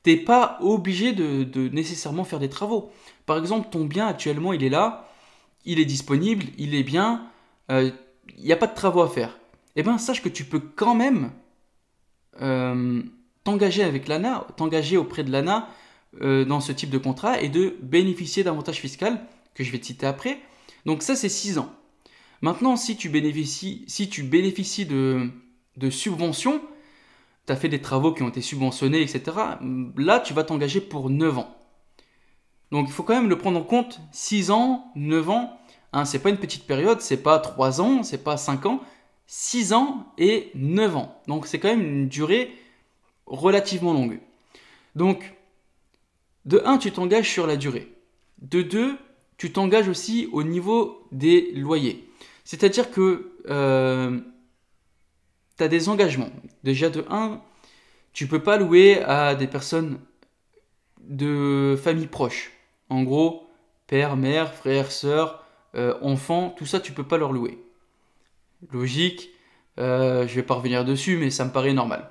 tu n'es pas obligé de nécessairement faire des travaux. Par exemple, ton bien actuellement, il est là, il est disponible, il est bien, il n'y a pas de travaux à faire. Eh bien, sache que tu peux quand même t'engager avec l'ANA, t'engager auprès de l'ANA dans ce type de contrat et de bénéficier d'avantages fiscaux que je vais te citer après. Donc ça, c'est 6 ans. Maintenant, si tu bénéficies de subventions, tu as fait des travaux qui ont été subventionnés, etc. Là, tu vas t'engager pour 9 ans. Donc, il faut quand même le prendre en compte. 6 ans, 9 ans, hein, c'est pas une petite période, c'est pas 3 ans, c'est pas 5 ans. 6 ans et 9 ans. Donc, c'est quand même une durée relativement longue. Donc, de 1, tu t'engages sur la durée. De 2, tu t'engages aussi au niveau des loyers. C'est-à-dire que tu as des engagements. Déjà de 1, tu ne peux pas louer à des personnes de famille proche. En gros, père, mère, frère, sœur, enfant, tout ça, tu ne peux pas leur louer. Logique, je ne vais pas revenir dessus, mais ça me paraît normal.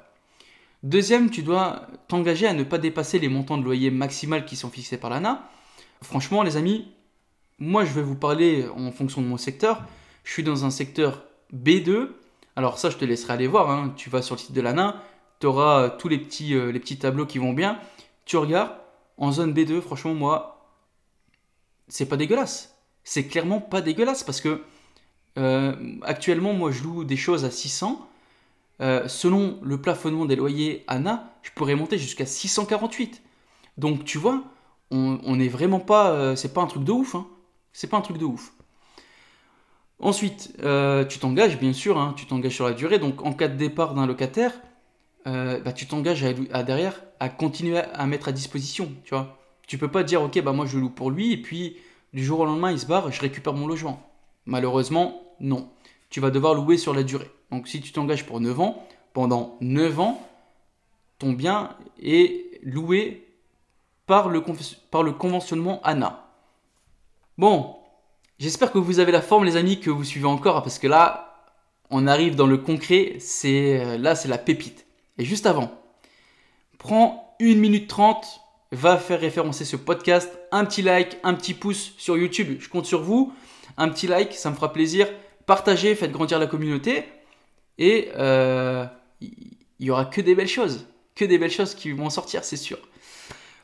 Deuxième, tu dois t'engager à ne pas dépasser les montants de loyer maximal qui sont fixés par l'ANA. Franchement, les amis, moi, je vais vous parler en fonction de mon secteur. Je suis dans un secteur B2. Alors ça, je te laisserai aller voir. Hein. Tu vas sur le site de l'ANA, tu auras tous les petits tableaux qui vont bien. Tu regardes, en zone B2, franchement, moi, c'est pas dégueulasse. C'est clairement pas dégueulasse parce que actuellement, moi, je loue des choses à 600. Selon le plafonnement des loyers ANA, je pourrais monter jusqu'à 648. Donc, tu vois, on n'est vraiment pas... c'est pas un truc de ouf. Hein. C'est pas un truc de ouf. Ensuite, tu t'engages, bien sûr, hein, tu t'engages sur la durée. Donc, en cas de départ d'un locataire, tu t'engages derrière à continuer à mettre à disposition, tu vois. Tu peux pas dire, ok, bah moi je loue pour lui, et puis du jour au lendemain il se barre, je récupère mon logement. Malheureusement, non. Tu vas devoir louer sur la durée. Donc si tu t'engages pour 9 ans, pendant 9 ans, ton bien est loué par le conventionnement ANA. Bon, j'espère que vous avez la forme les amis, que vous suivez encore, parce que là, on arrive dans le concret, là c'est la pépite. Et juste avant, prends 1 minute 30, va faire référencer ce podcast, un petit like, un petit pouce sur YouTube, je compte sur vous, un petit like, ça me fera plaisir, partagez, faites grandir la communauté, et il y aura que des belles choses qui vont sortir, c'est sûr.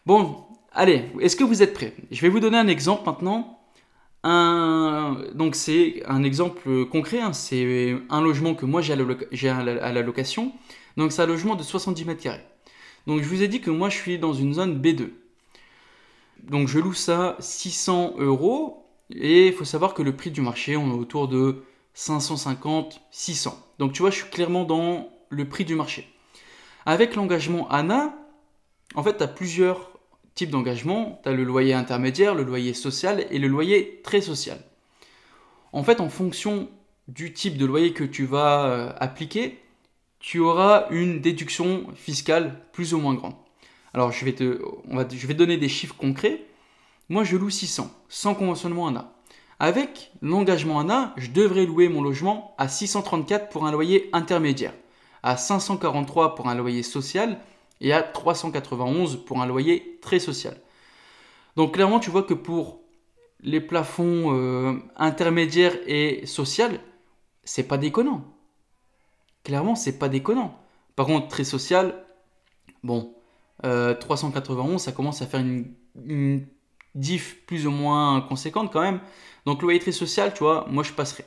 Bon, allez, est-ce que vous êtes prêts? Je vais vous donner un exemple maintenant. Donc c'est un exemple concret, hein. C'est un logement que moi j'ai à la location. Donc c'est un logement de 70 mètres carrés. Donc je vous ai dit que moi je suis dans une zone B2. Donc je loue ça 600 euros. Et il faut savoir que le prix du marché, on est autour de 550, 600. Donc tu vois, je suis clairement dans le prix du marché. Avec l'engagement ANA, en fait, tu as plusieurs types d'engagement. Tu as le loyer intermédiaire, le loyer social et le loyer très social. En fait, en fonction du type de loyer que tu vas appliquer, tu auras une déduction fiscale plus ou moins grande. Alors, je vais te donner des chiffres concrets. Moi, je loue 600, sans conventionnement ANA. Avec l'engagement ANA, je devrais louer mon logement à 634 pour un loyer intermédiaire, à 543 pour un loyer social et à 391 pour un loyer très social. Donc clairement, tu vois que pour les plafonds intermédiaires et social, c'est pas déconnant. Clairement, c'est pas déconnant. Par contre, très social, bon, 391, ça commence à faire une diff plus ou moins conséquente quand même. Donc loyer très social, tu vois, moi je passerai.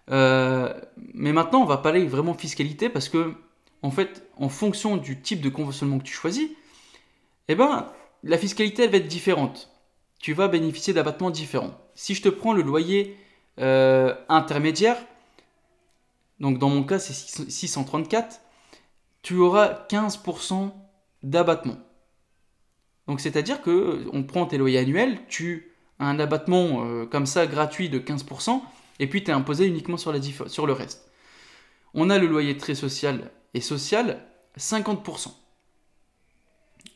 Mais maintenant, on va parler vraiment fiscalité parce que, en fait, en fonction du type de conventionnement que tu choisis, eh ben, la fiscalité, elle va être différente. Tu vas bénéficier d'abattements différents. Si je te prends le loyer intermédiaire, donc dans mon cas, c'est 634, tu auras 15% d'abattement. Donc, c'est-à-dire qu'on prend tes loyers annuels, tu as un abattement comme ça gratuit de 15%, et puis tu es imposé uniquement sur le reste. On a le loyer très social et social, 50%.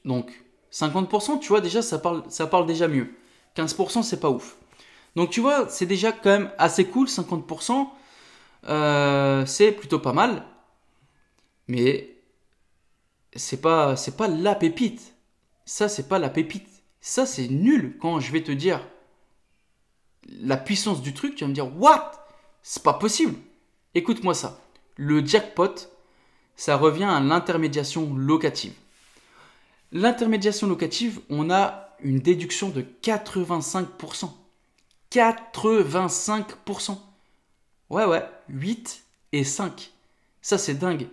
Donc 50%, tu vois, déjà ça parle déjà mieux. 15%, c'est pas ouf. Donc tu vois, c'est déjà quand même assez cool, 50%, c'est plutôt pas mal. Mais c'est pas la pépite. Ça, c'est pas la pépite. Ça, c'est nul quand je vais te dire la puissance du truc, tu vas me dire, what? C'est pas possible. Écoute-moi ça. Le jackpot, ça revient à l'intermédiation locative. L'intermédiation locative, on a une déduction de 85%. 85%. Ouais, 8 et 5. Ça, c'est dingue.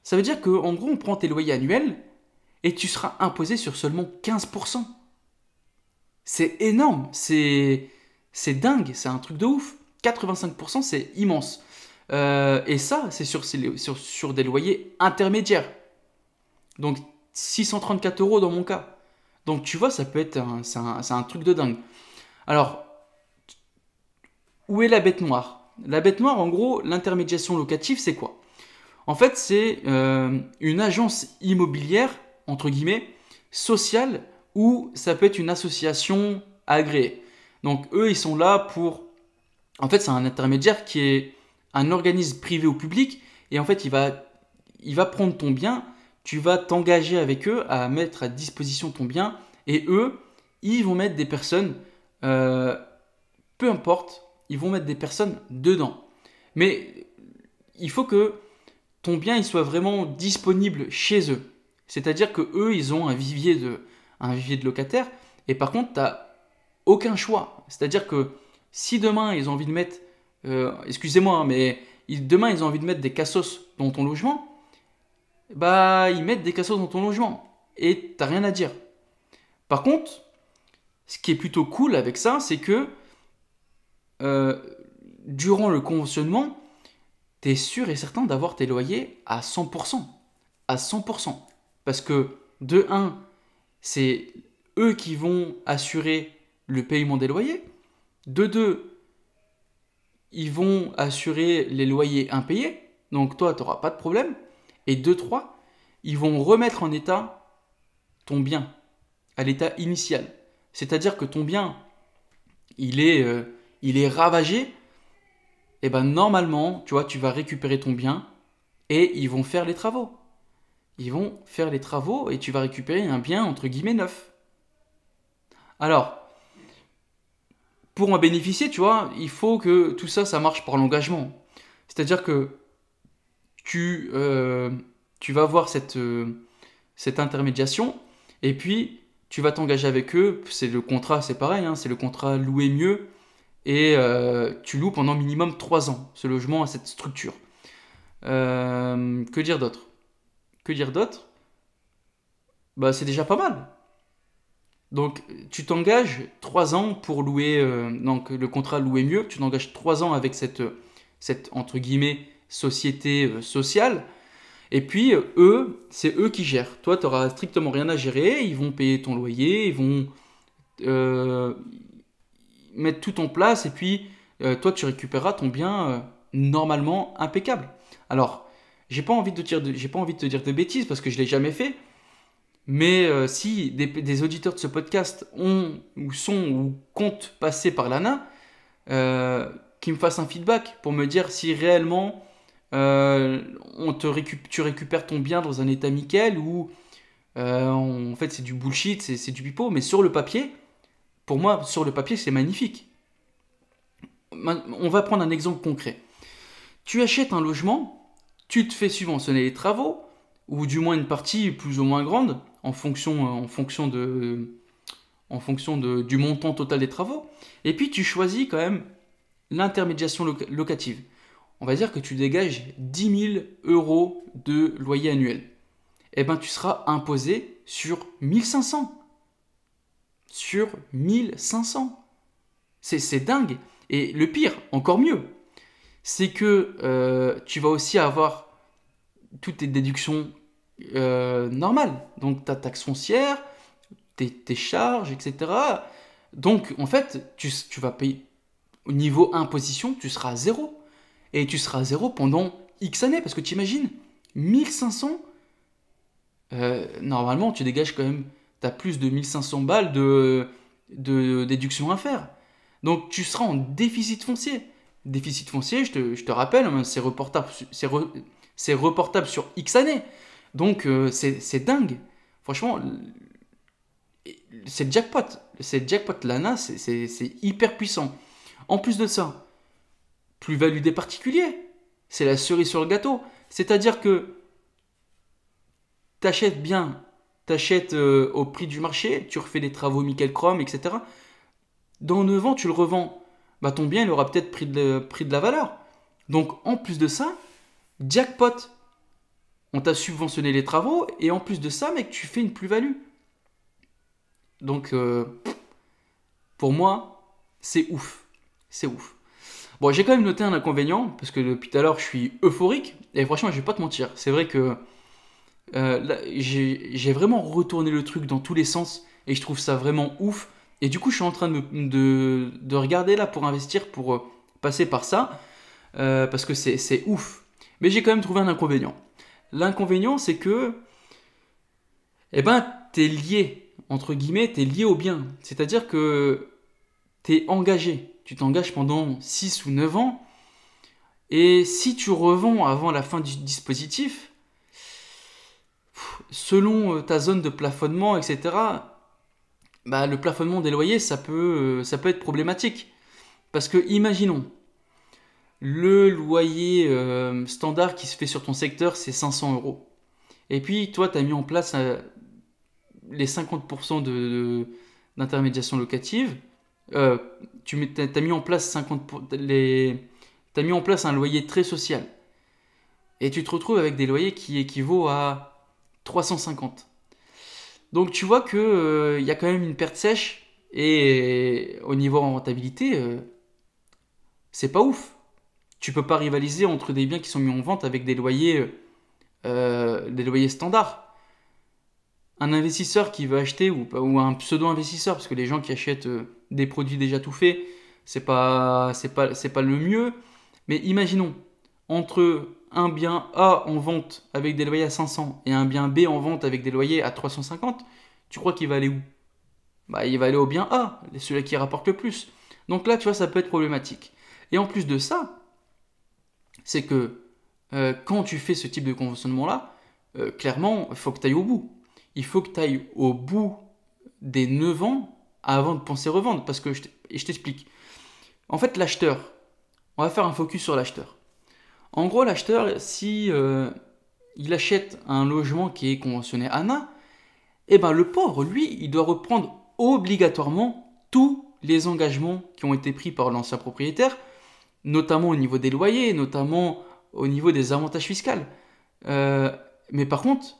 Ça veut dire qu'en gros, on prend tes loyers annuels et tu seras imposé sur seulement 15%. C'est énorme. C'est dingue. C'est un truc de ouf. 85%, c'est immense. Et ça, c'est sur des loyers intermédiaires. Donc, 634 euros dans mon cas. Donc, tu vois, ça peut être c'est un truc de dingue. Alors, où est la bête noire? La bête noire, en gros, l'intermédiation locative, c'est quoi? En fait, c'est une agence immobilière, entre guillemets, sociale, ou ça peut être une association agréée. Donc, eux, ils sont là pour... En fait, c'est un intermédiaire qui est un organisme privé ou public, et en fait, il va prendre ton bien, tu vas t'engager avec eux à mettre à disposition ton bien, et eux, ils vont mettre des personnes, peu importe, ils vont mettre des personnes dedans. Mais il faut que ton bien il soit vraiment disponible chez eux. C'est-à-dire que eux, ils ont un vivier de locataires, et par contre, tu n'as aucun choix. C'est-à-dire que si demain, ils ont envie de mettre, excusez-moi, hein, mais demain, ils ont envie de mettre des cassos dans ton logement, bah, ils mettent des cassos dans ton logement, et t'as rien à dire. Par contre, ce qui est plutôt cool avec ça, c'est que durant le conventionnement, tu es sûr et certain d'avoir tes loyers à 100%. à 100%. Parce que, de un, c'est eux qui vont assurer le paiement des loyers. De deux, ils vont assurer les loyers impayés. Donc toi, tu n'auras pas de problème. Et de trois, ils vont remettre en état ton bien à l'état initial. C'est-à-dire que ton bien, il est ravagé. Et ben normalement, tu vois, tu vas récupérer ton bien et ils vont faire les travaux. Ils vont faire les travaux et tu vas récupérer un bien entre guillemets neuf. Alors, pour en bénéficier, tu vois, il faut que tout ça, ça marche par l'engagement. C'est-à-dire que tu vas voir cette intermédiation et puis tu vas t'engager avec eux. C'est le contrat, c'est pareil, hein, c'est le contrat louer mieux et tu loues pendant minimum 3 ans ce logement à cette structure. Que dire d'autre? Que dire d'autre? Bah, c'est déjà pas mal. Donc, tu t'engages 3 ans pour louer, donc le contrat louer mieux, tu t'engages 3 ans avec cette entre guillemets, société sociale, et puis c'est eux qui gèrent. Toi, tu n'auras strictement rien à gérer, ils vont payer ton loyer, ils vont euh, mettre tout en place, et puis toi, tu récupéreras ton bien normalement impeccable. Alors, j'ai pas envie de te dire de bêtises parce que je l'ai jamais fait. Mais si des auditeurs de ce podcast ont ou sont ou comptent passer par l'ANA, qu'ils me fassent un feedback pour me dire si réellement tu récupères ton bien dans un état nickel ou en fait c'est du bullshit, c'est du pipeau. Mais sur le papier, pour moi, sur le papier, c'est magnifique. On va prendre un exemple concret. Tu achètes un logement, tu te fais subventionner les travaux, ou du moins une partie plus ou moins grande, du montant total des travaux. Et puis tu choisis quand même l'intermédiation locative. On va dire que tu dégages 10 000 euros de loyer annuel. Eh bien, tu seras imposé sur 1500. Sur 1500. C'est dingue. Et le pire, encore mieux, c'est que tu vas aussi avoir toutes tes déductions normales. Donc ta taxe foncière, tes charges, etc. Donc en fait, tu vas payer au niveau imposition, tu seras à zéro. Et tu seras à zéro pendant X années. Parce que tu imagines, 1500, normalement tu dégages quand même, tu as plus de 1500 balles de déduction à faire. Donc tu seras en déficit foncier. Déficit foncier, je te rappelle, hein, c'est reportable sur X années. Donc c'est dingue. Franchement, c'est jackpot. C'est jackpot. L'ANA, c'est hyper puissant. En plus de ça, plus-value des particuliers. C'est la cerise sur le gâteau. C'est-à-dire que t'achètes bien, t'achètes au prix du marché, tu refais des travaux nickel chrome, etc. Dans 9 ans, tu le revends. Bah, ton bien, il aura peut-être pris de la valeur. Donc, en plus de ça, jackpot. On t'a subventionné les travaux et en plus de ça, mec, tu fais une plus-value. Donc, pour moi, c'est ouf. C'est ouf. Bon, j'ai quand même noté un inconvénient parce que depuis tout à l'heure, je suis euphorique et franchement, je vais pas te mentir. C'est vrai que là, j'ai vraiment retourné le truc dans tous les sens et je trouve ça vraiment ouf. Et du coup, je suis en train de regarder là pour investir, pour passer par ça parce que c'est ouf. Mais j'ai quand même trouvé un inconvénient. L'inconvénient, c'est que, eh ben, t'es lié, entre guillemets, t'es lié au bien. C'est-à-dire que t'es engagé. Tu t'engages pendant 6 ou 9 ans. Et si tu revends avant la fin du dispositif, selon ta zone de plafonnement, etc., bah, le plafonnement des loyers, ça peut être problématique. Parce que, imaginons, le loyer standard qui se fait sur ton secteur, c'est 500 euros. Et puis, toi, tu as mis en place les 50% d'intermédiation locative. Tu as mis en place t'as mis en place un loyer très social. Et tu te retrouves avec des loyers qui équivaut à 350. Donc, tu vois que y a quand même une perte sèche. Et au niveau rentabilité, c'est pas ouf. Tu peux pas rivaliser entre des biens qui sont mis en vente avec des loyers des loyers standards. Un investisseur qui veut acheter, ou un pseudo-investisseur, parce que les gens qui achètent des produits déjà tout faits, c'est pas le mieux. Mais imaginons, entre un bien A en vente avec des loyers à 500 et un bien B en vente avec des loyers à 350, tu crois qu'il va aller où? Bah, il va aller au bien A, celui qui rapporte le plus. Donc là, tu vois, ça peut être problématique. Et en plus de ça, c'est que quand tu fais ce type de conventionnement-là, clairement, il faut que tu ailles au bout. Il faut que tu ailles au bout des 9 ans avant de penser revendre. Parce que je t'explique. En fait, l'acheteur, on va faire un focus sur l'acheteur. En gros, l'acheteur, si il achète un logement qui est conventionné ANA, eh ben, le pauvre, lui, il doit reprendre obligatoirement tous les engagements qui ont été pris par l'ancien propriétaire, notamment au niveau des loyers, notamment au niveau des avantages fiscaux. Mais par contre,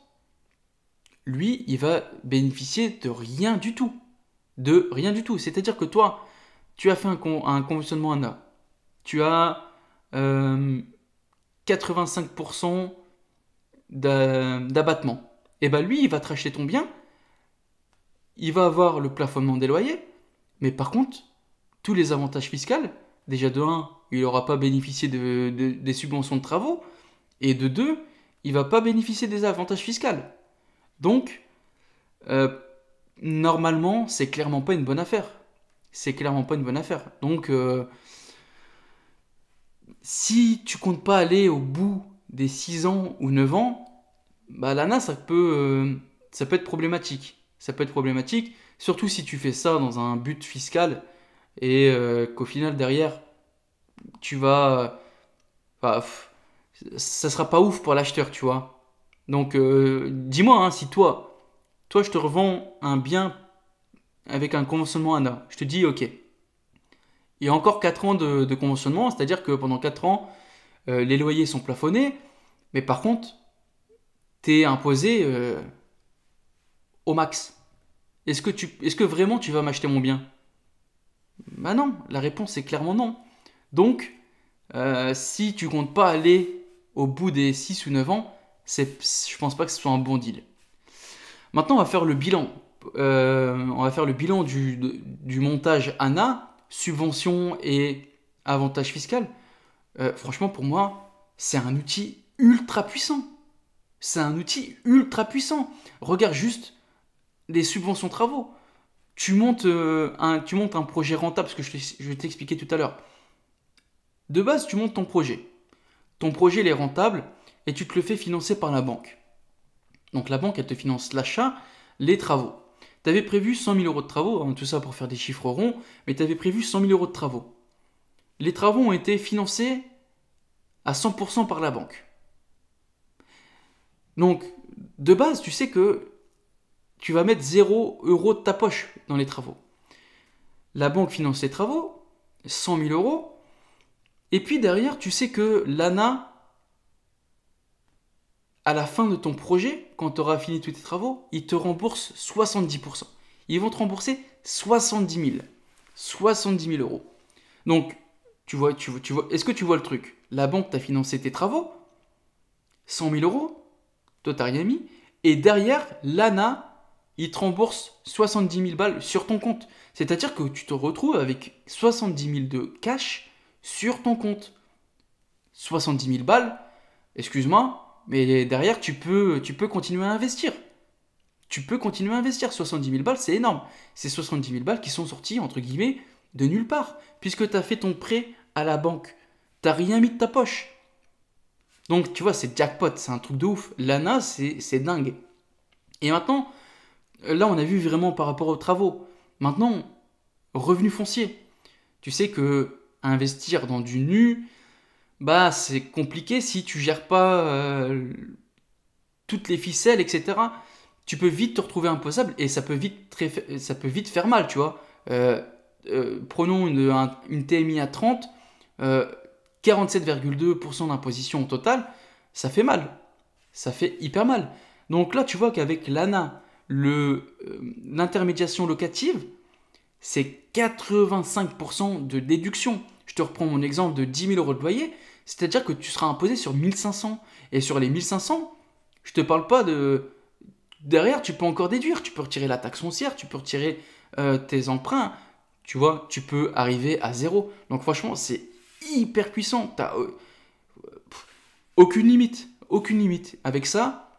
lui, il va bénéficier de rien du tout. De rien du tout. C'est-à-dire que toi, tu as fait un conventionnement ANA. Tu as 85% d'abattement. Et bien lui, il va te racheter ton bien. Il va avoir le plafonnement des loyers. Mais par contre, tous les avantages fiscaux, déjà de 1, il n'aura pas bénéficié des subventions de travaux. Et de 2, il ne va pas bénéficier des avantages fiscaux. Donc, normalement, c'est clairement pas une bonne affaire. C'est clairement pas une bonne affaire. Donc, si tu comptes pas aller au bout des 6 ans ou 9 ans, bah l'ANA, ça peut être problématique. Ça peut être problématique, surtout si tu fais ça dans un but fiscal et qu'au final, derrière, tu vas... bah, ça sera pas ouf pour l'acheteur, tu vois. Donc, dis-moi, hein, si toi, je te revends un bien avec un conventionnement ANA. Je te dis, ok, il y a encore 4 ans de conventionnement, c'est-à-dire que pendant 4 ans, les loyers sont plafonnés, mais par contre, tu es imposé au max. Est-ce que vraiment tu vas m'acheter mon bien? Bah non, la réponse est clairement non. Donc, si tu comptes pas aller au bout des 6 ou 9 ans, je pense pas que ce soit un bon deal. Maintenant, on va faire le bilan. On va faire le bilan du montage ANA, subvention et avantage fiscal. Franchement, pour moi, c'est un outil ultra puissant. C'est un outil ultra puissant. Regarde juste les subventions travaux. Tu montes un projet rentable, parce que je vais t'expliquer tout à l'heure. De base, tu montes ton projet. Ton projet, il est rentable et tu te le fais financer par la banque. Donc la banque, elle te finance l'achat, les travaux. Tu avais prévu 100 000 euros de travaux, hein, tout ça pour faire des chiffres ronds, mais tu avais prévu 100 000 euros de travaux. Les travaux ont été financés à 100% par la banque. Donc, de base, tu sais que tu vas mettre 0 euros de ta poche dans les travaux. La banque finance les travaux, 100 000 euros, et puis derrière, tu sais que l'ANA, à la fin de ton projet, quand tu auras fini tous tes travaux, ils te remboursent 70%. Ils vont te rembourser 70 000. 70 000 euros. Donc, tu vois, est-ce que tu vois le truc? La banque t'a financé tes travaux, 100 000 euros, toi t'as rien mis, et derrière, l'ANA, il te rembourse 70 000 balles sur ton compte. C'est-à-dire que tu te retrouves avec 70 000 de cash sur ton compte. 70 000 balles, excuse-moi, mais derrière, tu peux continuer à investir. Tu peux continuer à investir. 70 000 balles, c'est énorme. C'est 70 000 balles qui sont sorties, entre guillemets, de nulle part. Puisque tu as fait ton prêt à la banque. Tu n'as rien mis de ta poche. Donc, tu vois, c'est jackpot. C'est un truc de ouf. L'ANA, c'est dingue. Et maintenant, là, on a vu vraiment par rapport aux travaux. Maintenant, revenu foncier. Tu sais que investir dans du nu, bah, c'est compliqué si tu gères pas toutes les ficelles, etc. Tu peux vite te retrouver imposable et ça peut vite faire mal, tu vois. Prenons une TMI à 30, 47,2% d'imposition au total, ça fait mal. Ça fait hyper mal. Donc là, tu vois qu'avec l'ANA, l'intermédiation locative, c'est 85% de déduction. Je te reprends mon exemple de 10 000 euros de loyer, c'est-à-dire que tu seras imposé sur 1 500. Et sur les 1 500, Je te parle pas de... Derrière, tu peux encore déduire, tu peux retirer la taxe foncière, tu peux retirer tes emprunts, tu vois, tu peux arriver à zéro. Donc franchement, c'est hyper puissant. T'as aucune limite, aucune limite. Avec ça,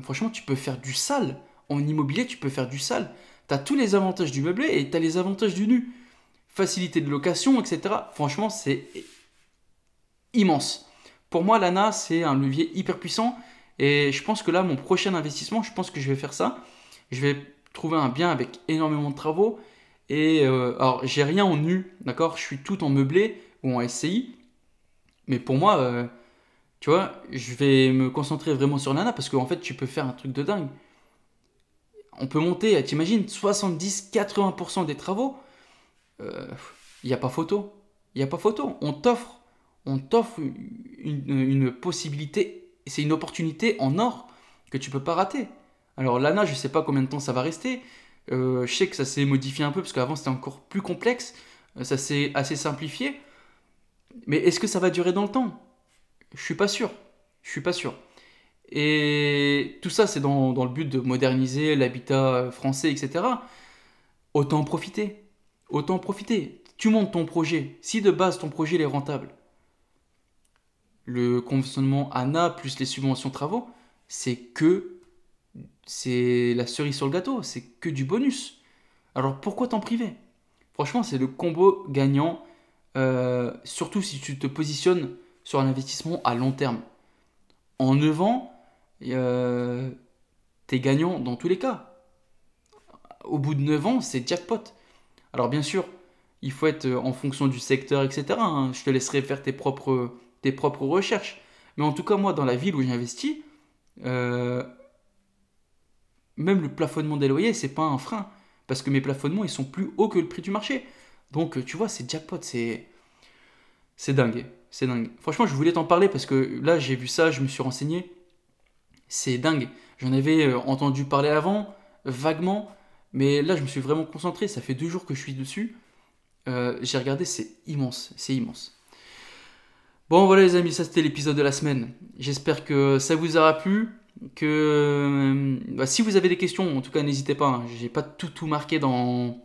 franchement, tu peux faire du sale. En immobilier, tu peux faire du sale. Tu as tous les avantages du meublé et tu as les avantages du nu. Facilité de location, etc. Franchement, c'est immense. Pour moi, l'ANA, c'est un levier hyper puissant. Et je pense que là, mon prochain investissement, je pense que je vais faire ça. Je vais trouver un bien avec énormément de travaux. Et alors, j'ai rien en nu, d'accord? Je suis tout en meublé ou en SCI. Mais pour moi, tu vois, je vais me concentrer vraiment sur l'ANA parce qu'en fait, tu peux faire un truc de dingue. On peut monter, t'imagines, 70-80% des travaux. Il n'y a pas photo. Il n'y a pas photo. On t'offre une possibilité, c'est une opportunité en or que tu peux pas rater. Alors l'ANA, je ne sais pas combien de temps ça va rester. Je sais que ça s'est modifié un peu parce qu'avant c'était encore plus complexe. Ça s'est assez simplifié. Mais est-ce que ça va durer dans le temps? Je suis pas sûr. Je suis pas sûr. Et tout ça, c'est dans le but de moderniser l'habitat français, etc. Autant en profiter. Autant en profiter. Tu montes ton projet. Si de base ton projet il est rentable, le conventionnement ANA plus les subventions travaux, c'est la cerise sur le gâteau, c'est que du bonus. Alors pourquoi t'en priver? Franchement, c'est le combo gagnant, surtout si tu te positionnes sur un investissement à long terme. En 9 ans, t'es gagnant dans tous les cas. Au bout de 9 ans, c'est jackpot. Alors bien sûr, il faut être en fonction du secteur, etc. hein. Je te laisserai faire tes propres recherches. Mais en tout cas, moi, dans la ville où j'investis, euh, même le plafonnement des loyers, c'est pas un frein. Parce que mes plafonnements, ils sont plus hauts que le prix du marché. Donc, tu vois, c'est jackpot, c'est dingue. C'est dingue. Franchement, je voulais t'en parler parce que là, j'ai vu ça, je me suis renseigné. C'est dingue. J'en avais entendu parler avant, vaguement. Mais là, je me suis vraiment concentré. Ça fait 2 jours que je suis dessus. J'ai regardé, c'est immense. C'est immense. Bon, voilà les amis, ça c'était l'épisode de la semaine. J'espère que ça vous aura plu. Si vous avez des questions, en tout cas, n'hésitez pas. hein. J'ai pas tout marqué dans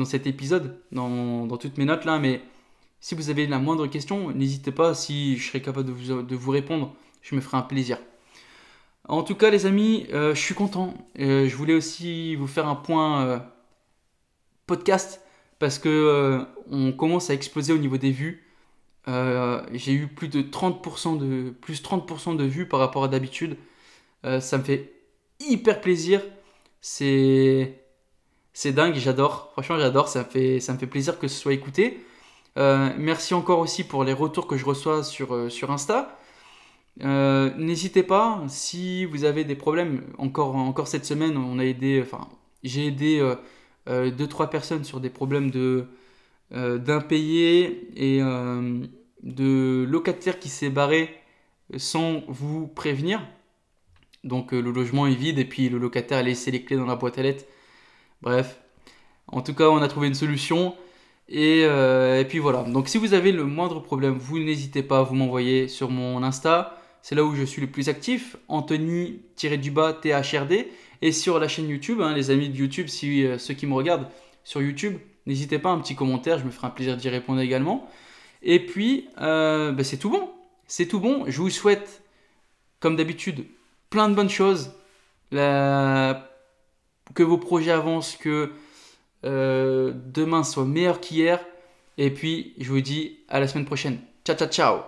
cet épisode, dans toutes mes notes là. Mais si vous avez la moindre question, n'hésitez pas. Si je serai capable de vous répondre, je me ferai un plaisir. En tout cas, les amis, je suis content. Je voulais aussi vous faire un point podcast parce que on commence à exploser au niveau des vues. J'ai eu plus 30% de vues par rapport à d'habitude. Ça me fait hyper plaisir. C'est c'est dingue, j'adore. Franchement, j'adore. Ça me fait plaisir que ce soit écouté. Merci encore aussi pour les retours que je reçois sur Insta. N'hésitez pas, si vous avez des problèmes, encore cette semaine, j'ai aidé 2-3 personnes sur des problèmes d'impayés et de locataires qui s'est barré sans vous prévenir. Donc le logement est vide et puis le locataire a laissé les clés dans la boîte à lettres. Bref, en tout cas, on a trouvé une solution. Et puis voilà. Donc si vous avez le moindre problème, vous n'hésitez pas à vous m'envoyer sur mon Insta. C'est là où je suis le plus actif. Anthony-THRD. Et sur la chaîne YouTube, hein, les amis de YouTube, ceux qui me regardent sur YouTube, n'hésitez pas, un petit commentaire. Je me ferai un plaisir d'y répondre également. Et puis, c'est tout bon. C'est tout bon. Je vous souhaite, comme d'habitude, plein de bonnes choses. Que vos projets avancent, que demain soit meilleur qu'hier. Et puis, je vous dis à la semaine prochaine. Ciao, ciao, ciao.